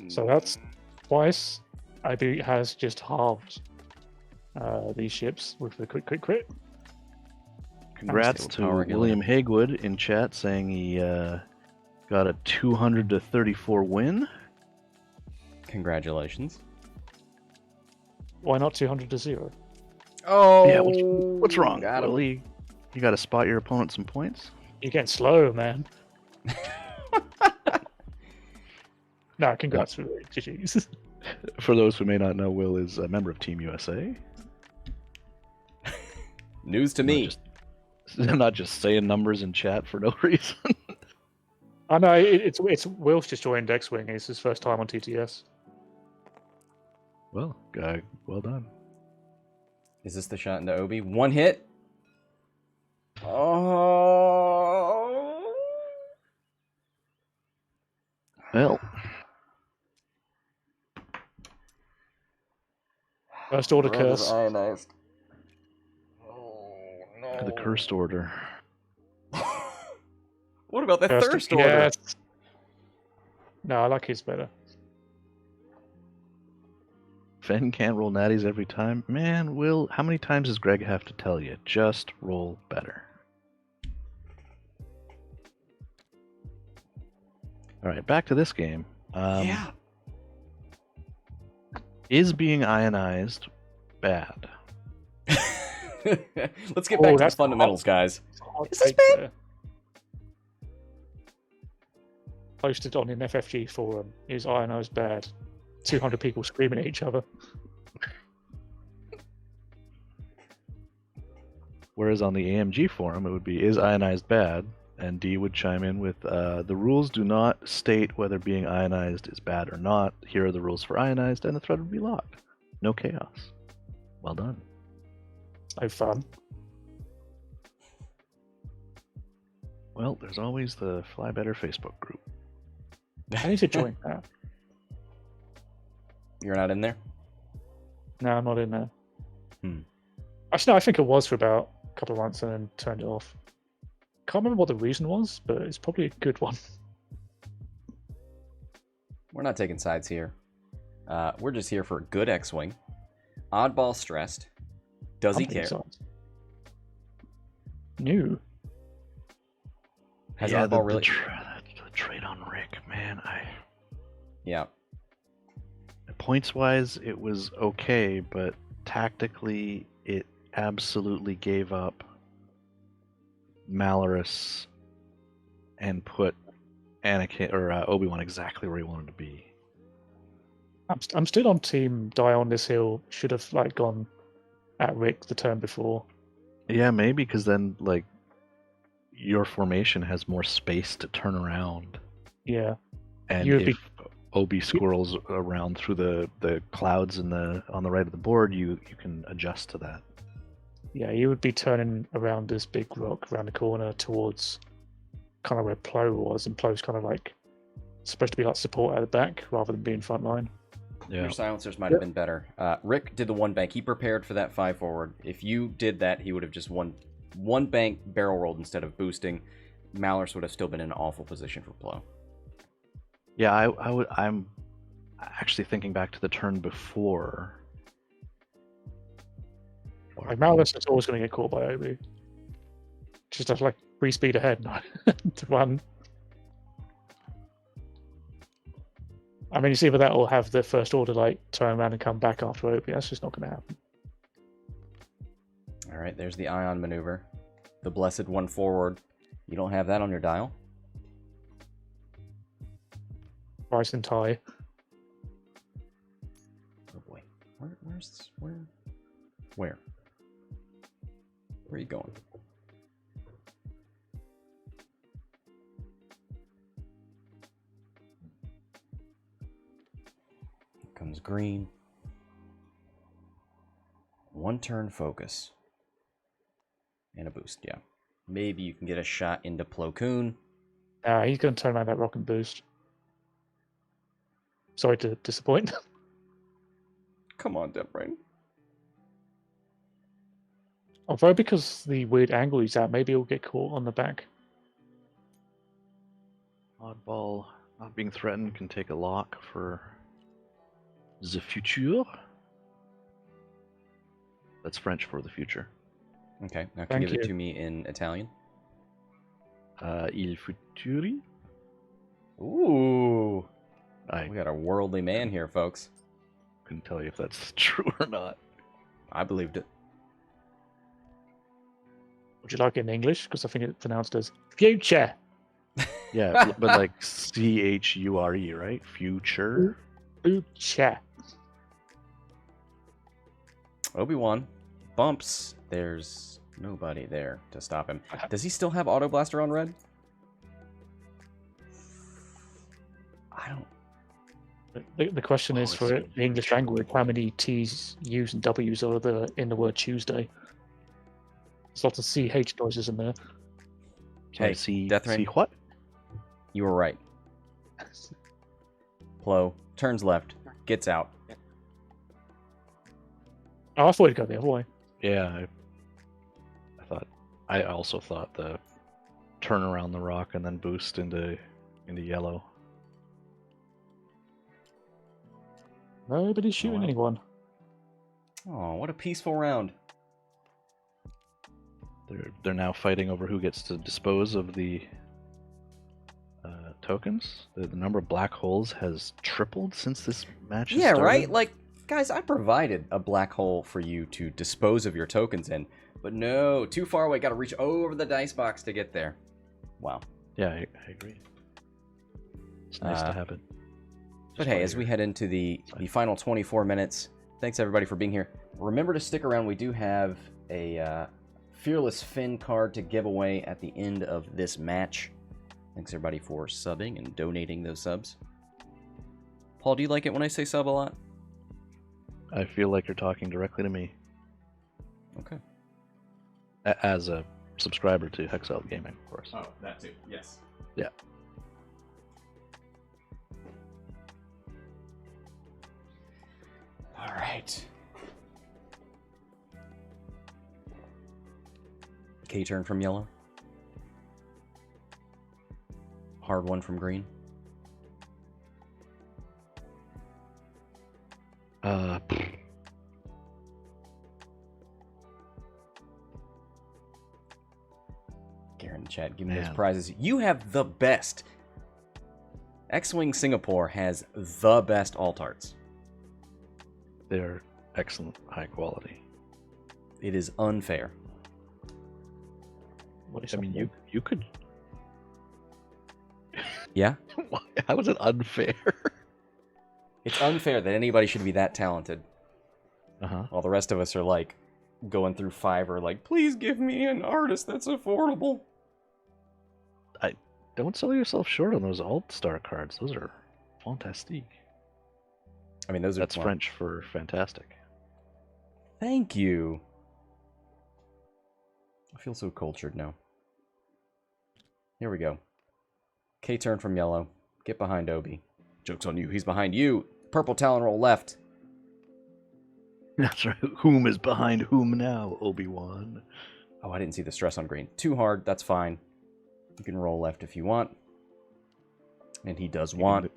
So that's twice. IB has just halved these ships with the crit. Congrats Unstable to power regulator. William Haygood in chat saying he got a 200-34 win. Congratulations. Why not 200 to 0? Oh! Yeah, what's wrong, Got him. Willie? You got to spot your opponent some points? You're getting slow, man. No, congrats for GG's. For those who may not know, Will is a member of Team USA. News to me. I'm not just saying numbers in chat for no reason. I know it's Will's just joined X-Wing. It's his first time on TTS. Well, well done. Is this the shot into Obi? 1 hit? Oh! Well, First order Red is curse. ionized. Oh, no. the cursed order. What about the First- thirst order? yes. No, I like his better. Fen can't roll natties every time. Man, Will, how many times does Greg have to tell you? Just roll better. Alright, back to this game. Yeah. Is being ionized bad? Let's get back to the that's fundamentals, guys. Hot Is this take bad? there. Posted on an FFG forum. Is ionized bad? 200 people screaming at each other. Whereas on the AMG forum, it would be, is ionized bad? And D would chime in with, the rules do not state whether being ionized is bad or not. Here are the rules for ionized, and the thread would be locked. No chaos. Well done. No fun. Well, there's always the Fly Better Facebook group. I need to join that. You're not in there? No, I'm not in there. Hmm. Actually, no, I think it was for about a couple of months and then turned it off. Can't remember what the reason was, but it's probably a good one. We're not taking sides here. We're just here for a good X-Wing. Oddball stressed. Does he I'm taking care? sides. New. Has yeah, Oddball really... the trade on Rick, man, Yeah. Points-wise, it was okay, but tactically, it absolutely gave up Malarus and put Anakin or Obi-Wan exactly where he wanted to be. I'm still on team die on this hill. Should have gone at Rick the turn before. Yeah, maybe because then your formation has more space to turn around, Yeah. and You would if Obi squirrels around through the clouds on the right of the board, you can adjust to that. Yeah, you would be turning around this big rock around the corner towards kind of where Plo was, and Plo's kind of supposed to be support at the back rather than being front line. Yeah. Your silencers might have been better. Rick did the 1 bank. He prepared for that 5 forward. If you did that, he would have just one bank barrel rolled instead of boosting. Malarus would have still been in an awful position for Plo. Yeah, I'm actually thinking back to the turn before. Malarus is always going to get caught by Obi. Just have free speed ahead to run. I mean, it's either that or have the first order turn around and come back after Obi. That's just not going to happen. All right, there's the ion maneuver. The blessed 1 forward. You don't have that on your dial? Rice and tie. Oh boy. Where's this? Where? Where are you going? Here comes green. 1 turn focus. And a boost, yeah. Maybe you can get a shot into Plo Koon. He's going to turn around that rock and boost. Sorry to disappoint. Come on, Death Brain. Although because the weird angle he's at, maybe he'll get caught on the back. Oddball not being threatened can take a lock for the future. That's French for the future. Okay, now can Thank you give it you. to me in Italian? Il futuri. Ooh. I We got a worldly man here, folks. couldn't tell you if that's true or not. I believed it. Would you like it in English? Because I think it's pronounced as future. Yeah, but like CHURE, right? Future. Future. Obi-Wan bumps. There's nobody there to stop him. Does he still have Auto Blaster on red? I don't. The question is Oh, for it's- the English language, how many T's, U's, and W's are there in the word Tuesday? There's lots of CH noises in there. Sorry, Hey, see, Death Rain. see what? You were right. Plo turns left, gets out. Oh, I thought he'd go the other way. Yeah, I also thought the turn around the rock and then boost into yellow. Nobody's shooting wow. anyone. Oh, what a peaceful round. They're now fighting over who gets to dispose of the tokens. The number of black holes has tripled since this match has Yeah, started. right? Like, guys, I provided a black hole for you to dispose of your tokens in. But no, too far away. Got to reach over the dice box to get there. Wow. Yeah, I agree. It's nice to have it. But just hey, while as we you're- head into the final 24 minutes, thanks everybody for being here. Remember to stick around. We do have a Fearless Finn card to give away at the end of this match. Thanks everybody for subbing and donating those subs. Paul, do you like it when I say sub a lot? I feel like you're talking directly to me Okay. as a subscriber to Hexiled Gaming, of course. Oh, that too. Yes. Yeah. All right. K-turn from yellow. Hard one from green. Garen in the chat, give me those Man. prizes. You have the best. X-Wing Singapore has the best alt-arts. They're excellent, high quality. It is unfair. What is I mean, happening? you could. Yeah? How is it unfair? It's unfair that anybody should be that talented. While the rest of us are like going through Fiverr, like, please give me an artist that's affordable. Don't sell yourself short on those alt star cards. Those are fantastique. I mean, those are That's French for fantastic. Thank you. I feel so cultured now. Here we go. K-turn from yellow. Get behind Obi. Joke's on you. He's behind you. Purple Talon roll left. That's right. Whom is behind whom now, Obi-Wan? Oh, I didn't see the stress on green. Too hard. That's fine. You can roll left if you want. And he does want.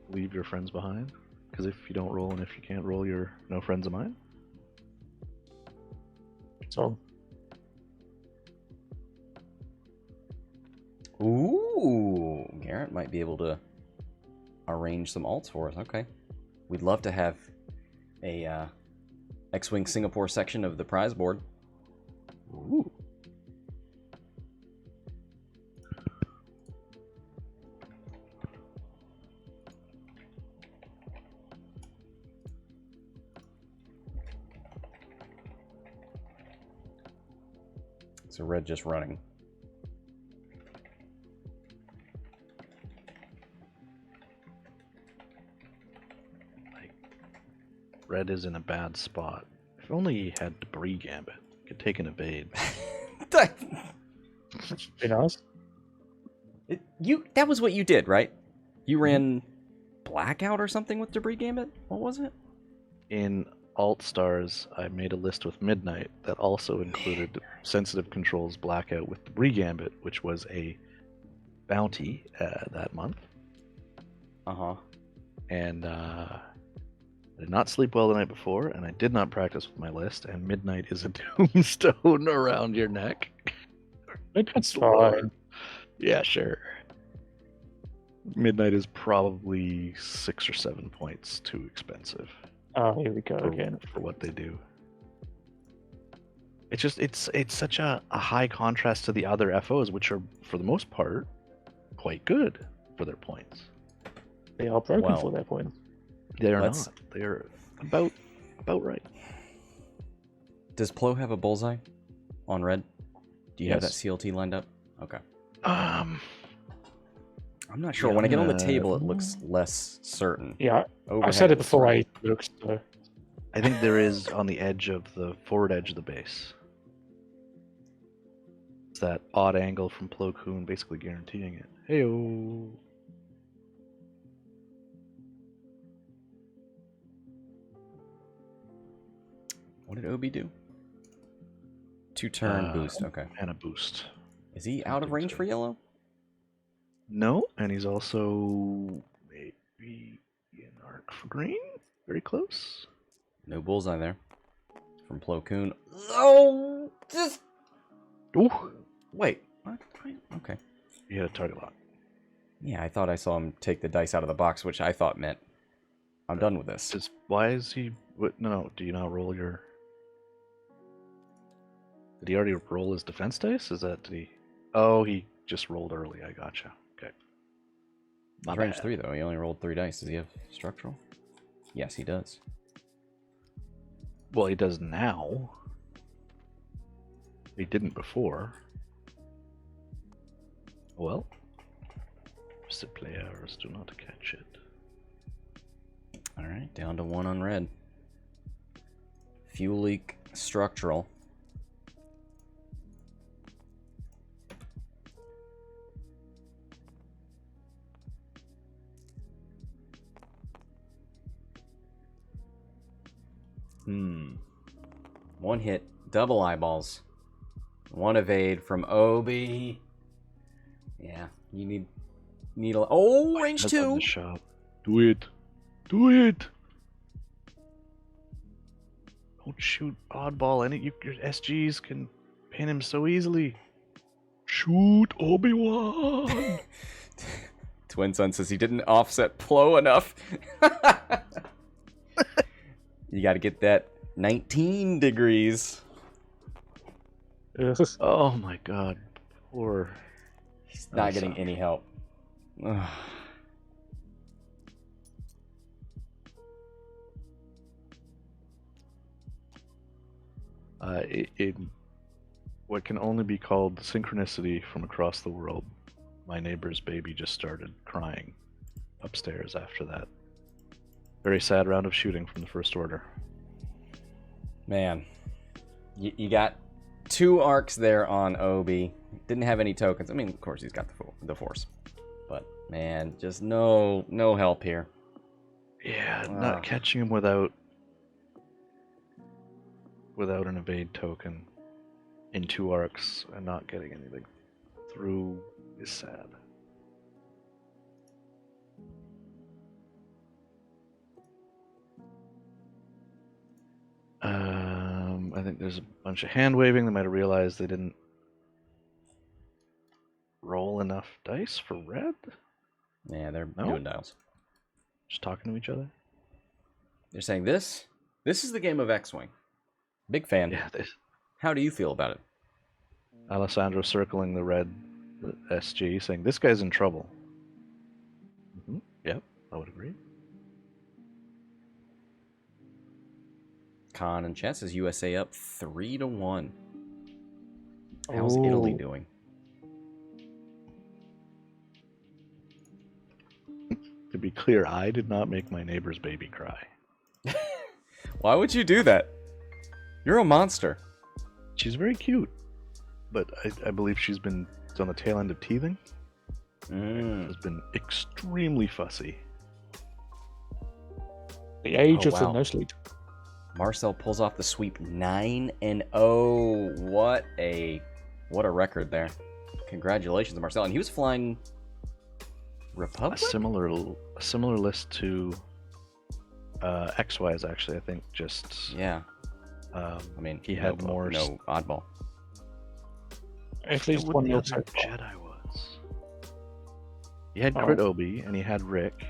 Leave your friends behind? Because if you don't roll and if you can't roll, you're no friends of mine? So, Ooh. Garrett might be able to arrange some alts for us. Okay. We'd love to have a X-Wing Singapore section of the prize board. Ooh. So red just running. Red is in a bad spot. If only he had Debris Gambit. Could take an evade. Be nice. That was what you did, right? You ran Blackout or something with Debris Gambit? What was it? In Alt Stars, I made a list with Midnight that also included Sensitive Controls Blackout with Debris Gambit, which was a bounty that month. Uh-huh. And I did not sleep well the night before, and I did not practice with my list, and Midnight is a tombstone around your neck. That's fine. Yeah, sure. Midnight is probably 6 or 7 points too expensive. Oh, here we go again. For what they do. It's just it's such a high contrast to the other FOs, which are for the most part quite good for their points. They are broken for their points. They are not. They are about right. Does Plo have a bullseye on red? Do you have that CLT lined up? Okay. I'm not sure. When I get on the table, it looks less certain. Yeah, Overhead, I said it before I looked. I think there is on the edge of the forward edge of the base. It's that odd angle from Plo Koon basically guaranteeing it. Heyo. What did Obi do? 2-turn boost. Okay. And a boost. Is he out of range for yellow? No, and he's also maybe an arc for green. Very close. No bullseye there. From Plo Koon. Oh! Just... Ooh. Wait. What? Okay. You had a target lock. Yeah, I thought I saw him take the dice out of the box, which I thought meant I'm done with this. Why is he... What, no, do you not roll your... Did he already roll his defense dice? Is that... Did he... Oh, he just rolled early. I gotcha. Okay. He's range 3, though. He only rolled 3 dice. Does he have structural? Yes, he does. Well, he does now. He didn't before. Well, the players do not catch it. Alright, down to 1 on red. Fuel leak, structural. One hit, double eyeballs. 1 evade from Obi. Yeah, you need a... Oh, range 2! The shop. Do it. Do it. Don't shoot Oddball. Your SGs can pin him so easily. Shoot Obi-Wan. Twin Sun says he didn't offset Plo enough. You got to get that 19 degrees. Oh my god. Poor. He's not getting any help. In what can only be called synchronicity from across the world, my neighbor's baby just started crying upstairs after that very sad round of shooting from the First Order. Man, you got 2 arcs there on Obi. Didn't have any tokens. I mean, of course, he's got the Force. But, man, just no help here. Yeah, not catching him without an evade token in 2 arcs and not getting anything through is sad. I think there's a bunch of hand waving. They might have realized they didn't roll enough dice for red. Yeah, they're doing dials. Just talking to each other. They're saying this is the game of X-Wing. Big fan. Yeah. How do you feel about it? Alessandro circling the red SG, saying this guy's in trouble. Yep, I would agree. Khan and chat says USA up 3-1. How's Italy doing? To be clear, I did not make my neighbor's baby cry. Why would you do that? You're a monster. She's very cute. but I believe she's on the tail end of teething. Has been extremely fussy. The age of wow. the no sleep. Marcel pulls off the sweep 9-0. What a record there. Congratulations, Marcel. And he was flying Republic? A similar list to XY's actually, I think, just Yeah. I mean, he had more. No oddball. At least what one the nil other so far. Jedi was. He had Crit Obi and he had Rick.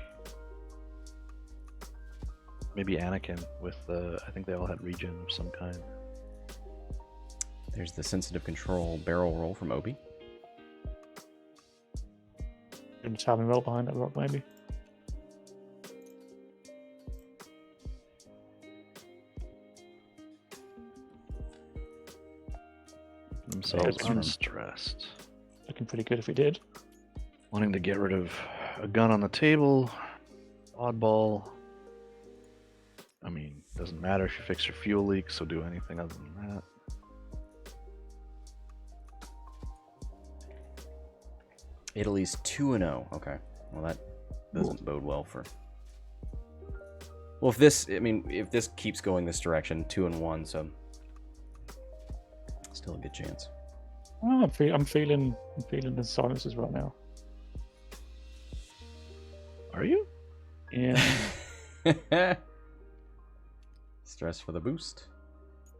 Maybe Anakin with I think they all had regen of some kind. There's the sensitive control barrel roll from Obi. And Italian roll behind that rock, maybe. Themselves Yeah, unstressed. Looking pretty good if he did. Wanting to get rid of a gun on the table. Oddball. I mean, doesn't matter if you fix your fuel leak, so do anything other than that. Italy's 2-0. Okay. Well, that doesn't bode well for. Well, if this keeps going this direction, 2-1, so still a good chance. Oh, I'm feeling the silences right now. Are you? Yeah. Stress for the boost.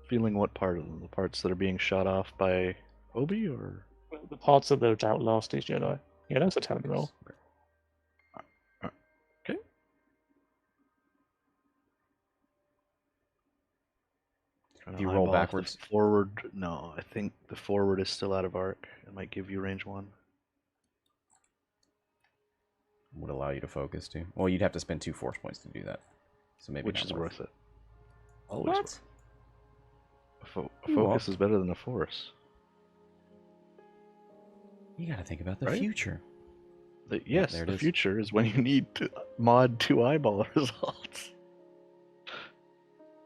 Feeling what part of them? The parts that are being shot off by Obi, or The parts that don't outlast these Jedi. Yeah, that's a talent roll. okay? If you roll backwards, forward. No, I think the forward is still out of arc. It might give you range 1. would allow you to focus too. Well, you'd have to spend 2 force points to do that, so maybe Which not is worth it. Always What? worth it. A focus is better than a force. You gotta think about the Right? future. Yes, there it the is. future is when you need to mod 2 eyeball results.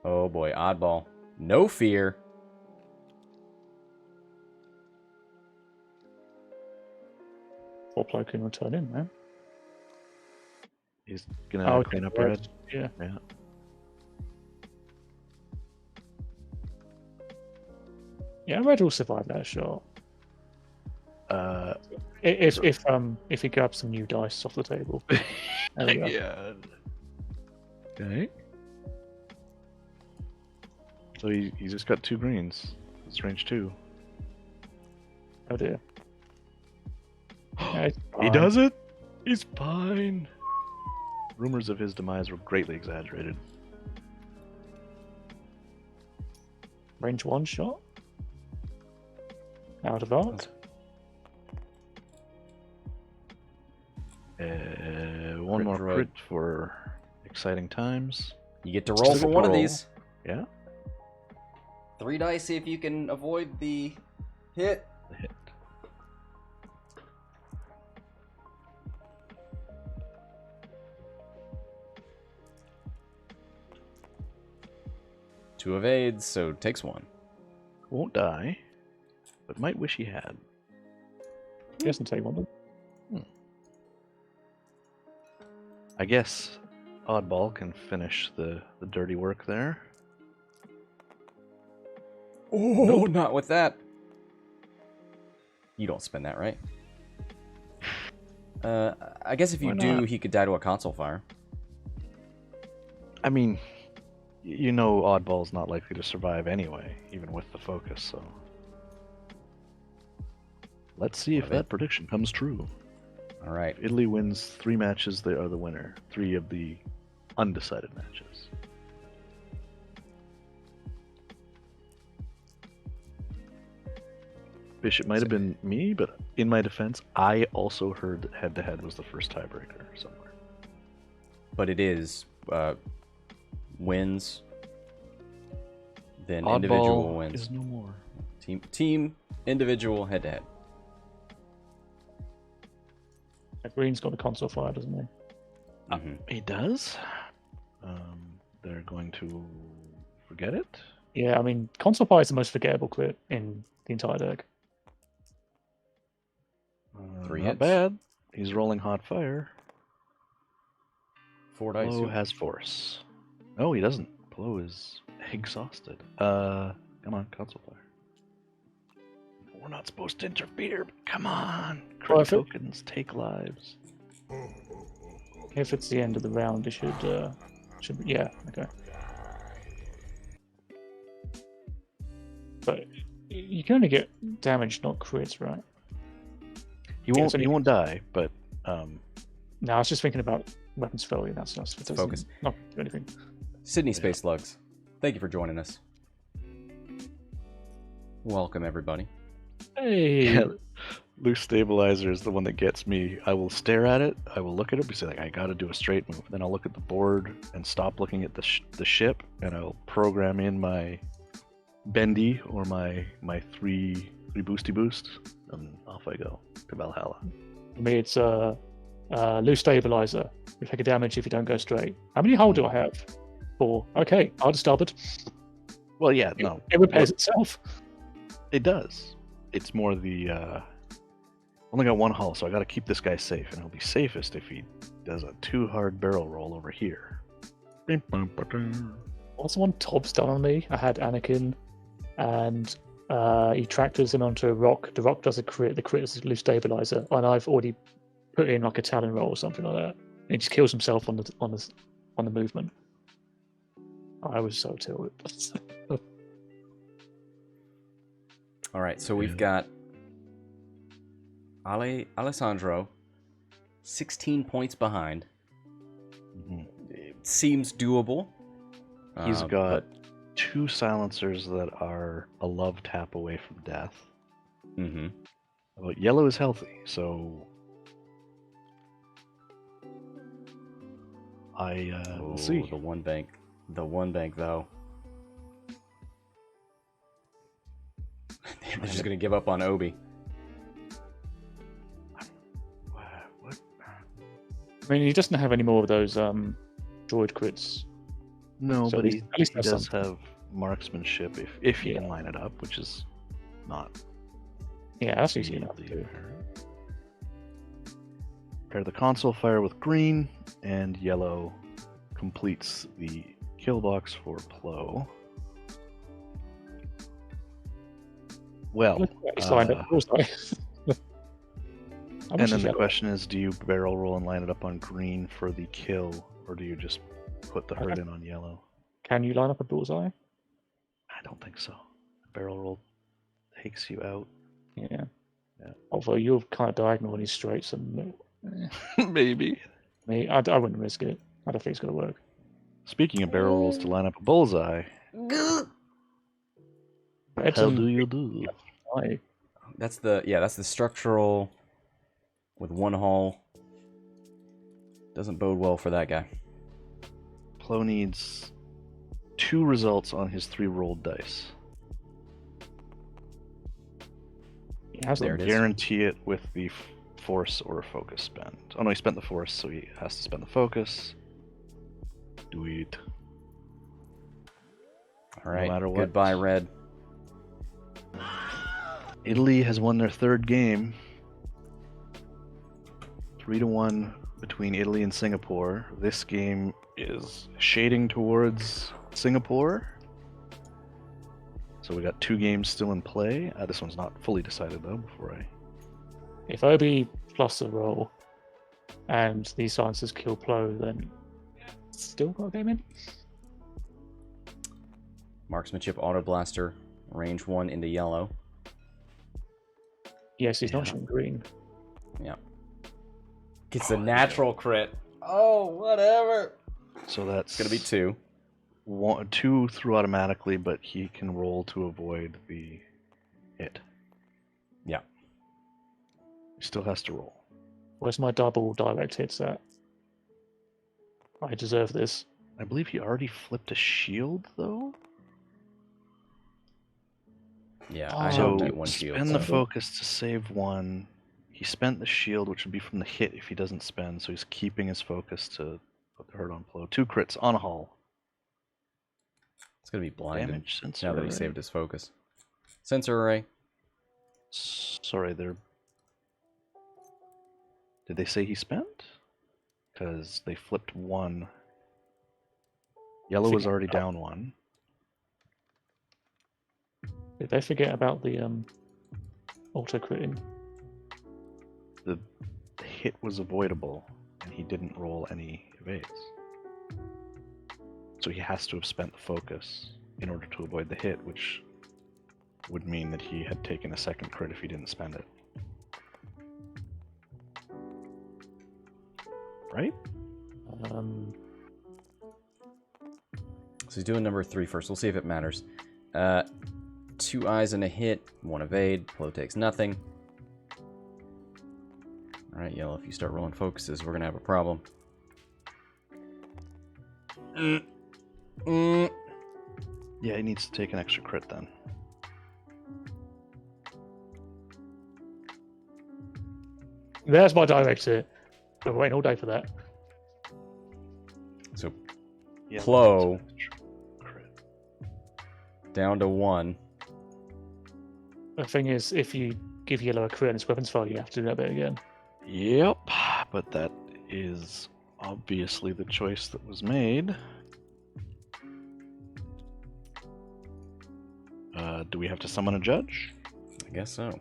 Oh boy, oddball. No fear. Or Plo Koon will turn in, man. He's gonna clean up our head. Yeah. Yeah. Yeah, Red will survive that shot. Uh, If he grabs some new dice off the table. There we go. yeah. Okay. So he's just got 2 greens. It's range 2. Oh dear. Yeah, it's He fine. does it. He's fine. Rumors of his demise were greatly exaggerated. Range 1 shot. Out of arc. One more droid. crit for exciting times. You get to roll for one of these. Yeah. 3 dice, see if you can avoid the hit. The hit. Two evades, so takes 1. Won't die, but might wish he had. He doesn't take one. I guess Oddball can finish the dirty work there. Oh, not with that. You don't spend that, right? I guess if you Why do, not? he could die to a console fire. I mean, you know Oddball's not likely to survive anyway, even with the focus, so... Let's see if that prediction comes true. All right. If Italy wins 3 matches, they are the winner. 3 of the undecided matches. Bishop might have been me, but in my defense, I also heard that head-to-head was the first tiebreaker somewhere. But it is wins, then Oddball individual wins. is no more. Team, individual, head-to-head. Green's got a console fire, doesn't he? Mm-hmm. He does? They're going to forget it? Yeah, I mean, console fire is the most forgettable crit in the entire deck. 3 Not hits. bad. He's rolling hot fire. 4 dice. Plo has force. No, he doesn't. Plo is exhausted. Come on, console fire. We're not supposed to interfere, but come on. Well, Crit tokens take lives. If it's the end of the round, it should be, yeah, okay. But you can only get damage, not crits, right? He won't die, but No, I was just thinking about weapons failure. That's not focus. Not do anything. Sydney Space Slugs, thank you for joining us. Welcome, everybody. Hey. yeah, loose stabilizer is the one that gets me. I will stare at it. I will look at it and say, like, I got to do a straight move. Then I'll look at the board and stop looking at the ship, and I'll program in my bendy or my three boosty boosts, and off I go to Valhalla. For me, it's loose stabilizer. You take a damage if you don't go straight. How many hull do I have? 4. Okay, I'll just stop it. Well, yeah, no, It repairs itself. it does. It's more the only got 1 hull, so I got to keep this guy safe, and he'll be safest if he does a 2 hard barrel roll over here. Also, one Tob's done on me. I had Anakin, and he tractors him onto a rock. The rock does a crit. The crit is a loose stabilizer, and I've already put in like a talon roll or something like that. And he just kills himself on the movement. I was so tilted. All right, so we've got Alessandro, 16 points behind. It seems doable. He's got 2 silencers that are a love tap away from death. Mm-hmm. But yellow is healthy, so we'll see. The one bank, though. They're just gonna give up on Obi. What? I mean, he doesn't have any more of those droid crits. No, So but at he least does that's have marksmanship if he Yeah. can line it up, which is not Yeah, that's easy enough. really To do. apparent. Pair the console fire with green, and yellow completes the kill box for Plo. Well, He's lined up. and then the question is, do you barrel roll and line it up on green for the kill, or do you just put the hurt in on yellow? Can you line up a bullseye? I don't think so. Barrel roll takes you out. Yeah. Yeah. Although you're kind of diagonal when he's straight, so Maybe. I wouldn't risk it. I don't think it's going to work. Speaking of barrel rolls to line up a bullseye, how do you do? That's the structural with 1 hull. Doesn't bode well for that guy. Plo needs 2 results on his 3 rolled dice. There it is. Guarantee it with the force or focus spend. Oh no, he spent the force, so he has to spend the focus. Do it. All right. No matter what. Goodbye, Red. Italy has won their 3rd game. 3-1 between Italy and Singapore. This game is shading towards Singapore. So we got 2 games still in play. This one's not fully decided though. If Obi plus a roll and these silencers kill Plo, then still got a game in. Marksmanship auto blaster, range 1 into yellow. Yes, he's not showing green. Yeah. Gets a natural crit. Oh, whatever. So that's It's gonna be 2. 2 through automatically, but he can roll to avoid the hit. Yeah. He still has to roll. Where's my double direct hits at? I deserve this. I believe he already flipped a shield though. Yeah, Oh. I So have that 1 shield. spend the so- focus to save 1. He spent the shield, which would be from the hit if he doesn't spend, so he's keeping his focus to put the hurt on Plo. 2 crits on a hull. It's gonna be blinded Damage sensor now that he array. saved his focus. Sensor array. Sorry, they're Did they say he spent? Because they flipped one. Yellow was already down one. Did they forget about the auto critting? The hit was avoidable, and he didn't roll any evades. So he has to have spent the focus in order to avoid the hit, which would mean that he had taken a second crit if he didn't spend it. Right? So he's doing number 3 first. We'll see if it matters. 2 eyes and a hit, 1 evade. Plo takes nothing. Alright, Yellow, if you start rolling focuses, we're going to have a problem. Yeah, he needs to take an extra crit then. There's my direct hit. Been waiting all day for that. So, Yeah, Plo needs an extra crit. down to 1. The thing is, if you give Yellow a crit and its weapons file, you have to do that bit again. Yep, but that is obviously the choice that was made. Do we have to summon a judge? I guess so.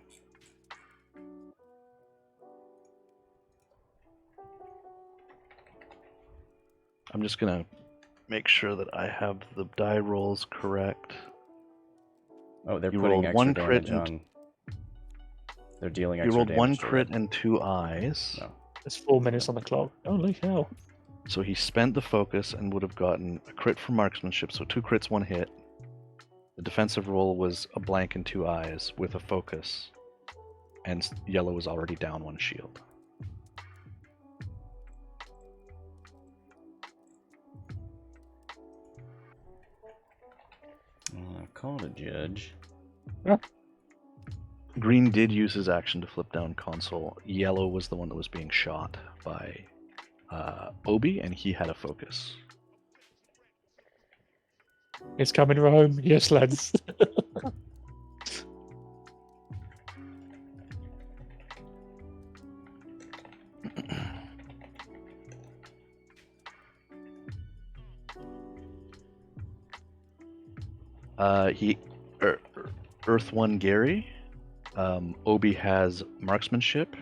I'm just gonna make sure that I have the die rolls correct. Oh, they're You putting rolled extra one crit damage and on. They're dealing You extra rolled damage. one to crit it. and 2 eyes. No. There's 4 minutes on the clock. Holy hell. So he spent the focus and would have gotten a crit for marksmanship, so 2 crits, 1 hit. The defensive roll was a blank and 2 eyes with a focus. And Yellow was already down 1 shield. I've called a judge. Green did use his action to flip down console. Yellow was the one that was being shot by Obi, and he had a focus. It's coming home. Yes, lads. Earth 1 Gary. Obi has marksmanship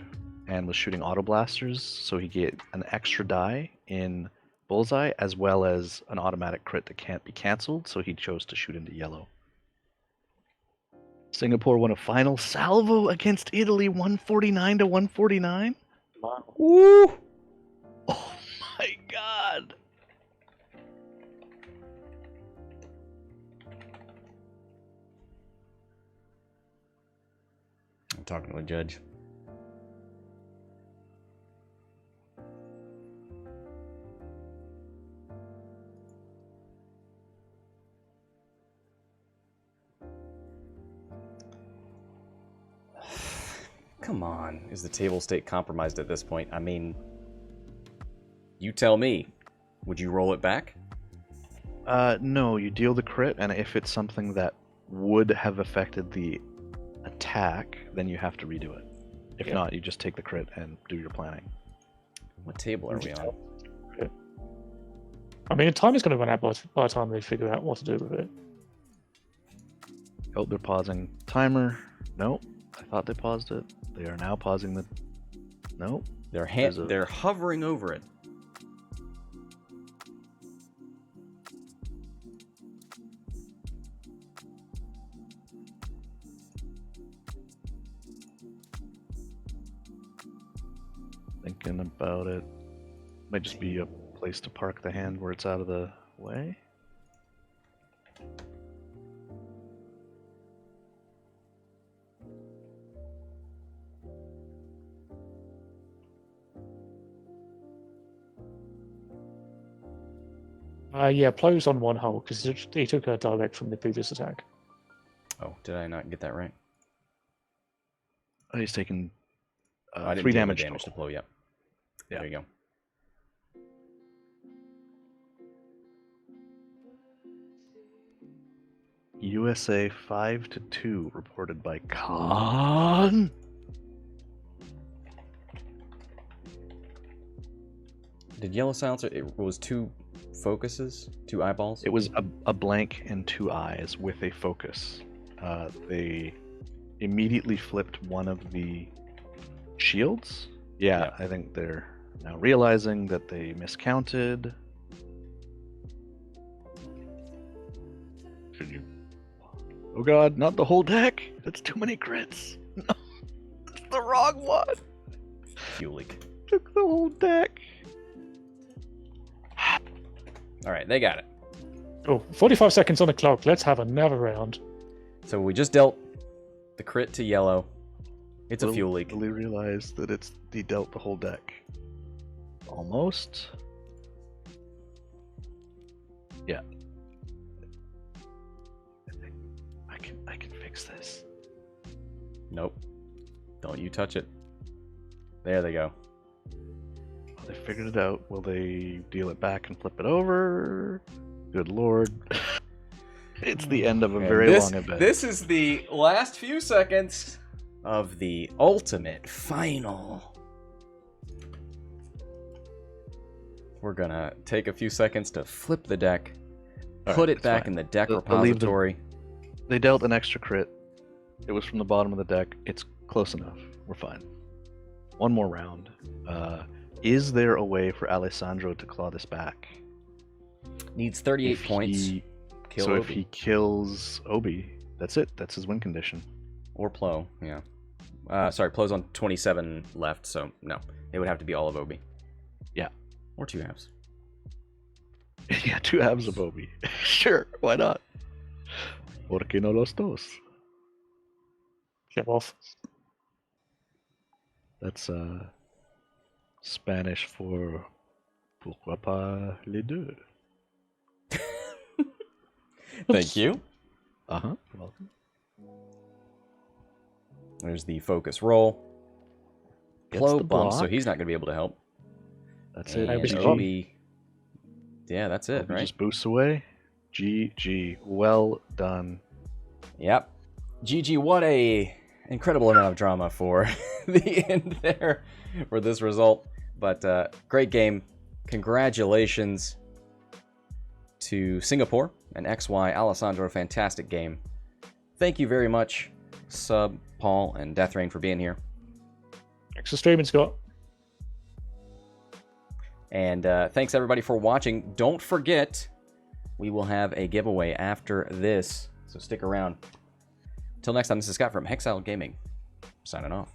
and was shooting auto blasters, so he get an extra die in bullseye as well as an automatic crit that can't be cancelled, so he chose to shoot into Yellow. Singapore won a final salvo against Italy, 149 to 149. Wow. Woo! Oh my god! I'm talking to a judge. Come on. Is the table state compromised at this point? I mean, you tell me. Would you roll it back? No, you deal the crit, and if it's something that would have affected the attack, then you have to redo it. If Yeah. not, you just take the crit and do your planning. What table are we on? I mean, the time is going to run out by the time they figure out what to do with it. Oh, they're pausing timer. No, I thought they paused it. They are now pausing the. No. They're hovering over it. Thinking about it. Might just be a place to park the hand where it's out of the way. Yeah, Plo's on 1 hole because he took a direct from the previous attack. Oh, did I not get that right? Oh, he's taking I didn't 3 deal the damage damage to total. Plo yet. Yeah. There you go. USA 5-2 reported by Koon. Did yellow silencer? It was 2 focuses, 2 eyeballs. It was a blank and 2 eyes with a focus. They immediately flipped one of the shields. Yeah, I think they're now realizing that they miscounted. Should you? Oh god, not the whole deck! That's too many crits! No, that's the wrong one! Fuel leak. Took the whole deck! Alright, they got it. Oh, 45 seconds on the clock. Let's have another round. So we just dealt the crit to yellow. It's a fuel leak. Really realized that he dealt the whole deck. Almost. Yeah. I can fix this. Nope. Don't you touch it. There they go. Well, they figured it out. Will they deal it back and flip it over? Good lord. It's the end of a very long event. This is the last few seconds of the ultimate final. We're gonna take a few seconds to flip the deck, put it back in the deck repository. They dealt an extra crit. It was from the bottom of the deck. It's close enough. We're fine. One more round. Is there a way for Alessandro to claw this back? Needs 38 points. Kill so Obi. If he kills Obi, that's it. That's his win condition. Or Plo, yeah. Sorry, Plo's on 27 left, so no. It would have to be all of Obi. Yeah. Or 2 halves. Yeah, 2 halves of Obi. Sure, why not? ¿Por qué no los dos? Get off. That's Spanish for pourquoi pas les deux. Thank you. Uh-huh. Welcome. There's the focus roll. Gets Plo the bumps, so block. he's not going to be able to help. That's And it. GG. Obi... Yeah, that's it, Obi right? just boosts away. GG. Well done. Yep. GG, what a incredible amount of drama for the end there for this result. But great game. Congratulations to Singapore and XY Alessandro. Fantastic game. Thank you very much, Sub, Paul, and Deathrain for being here. Thanks for streaming, Scott. And thanks everybody for watching. Don't forget, we will have a giveaway after this, so stick around. Until next time, this is Scott from Hexiled Gaming, signing off.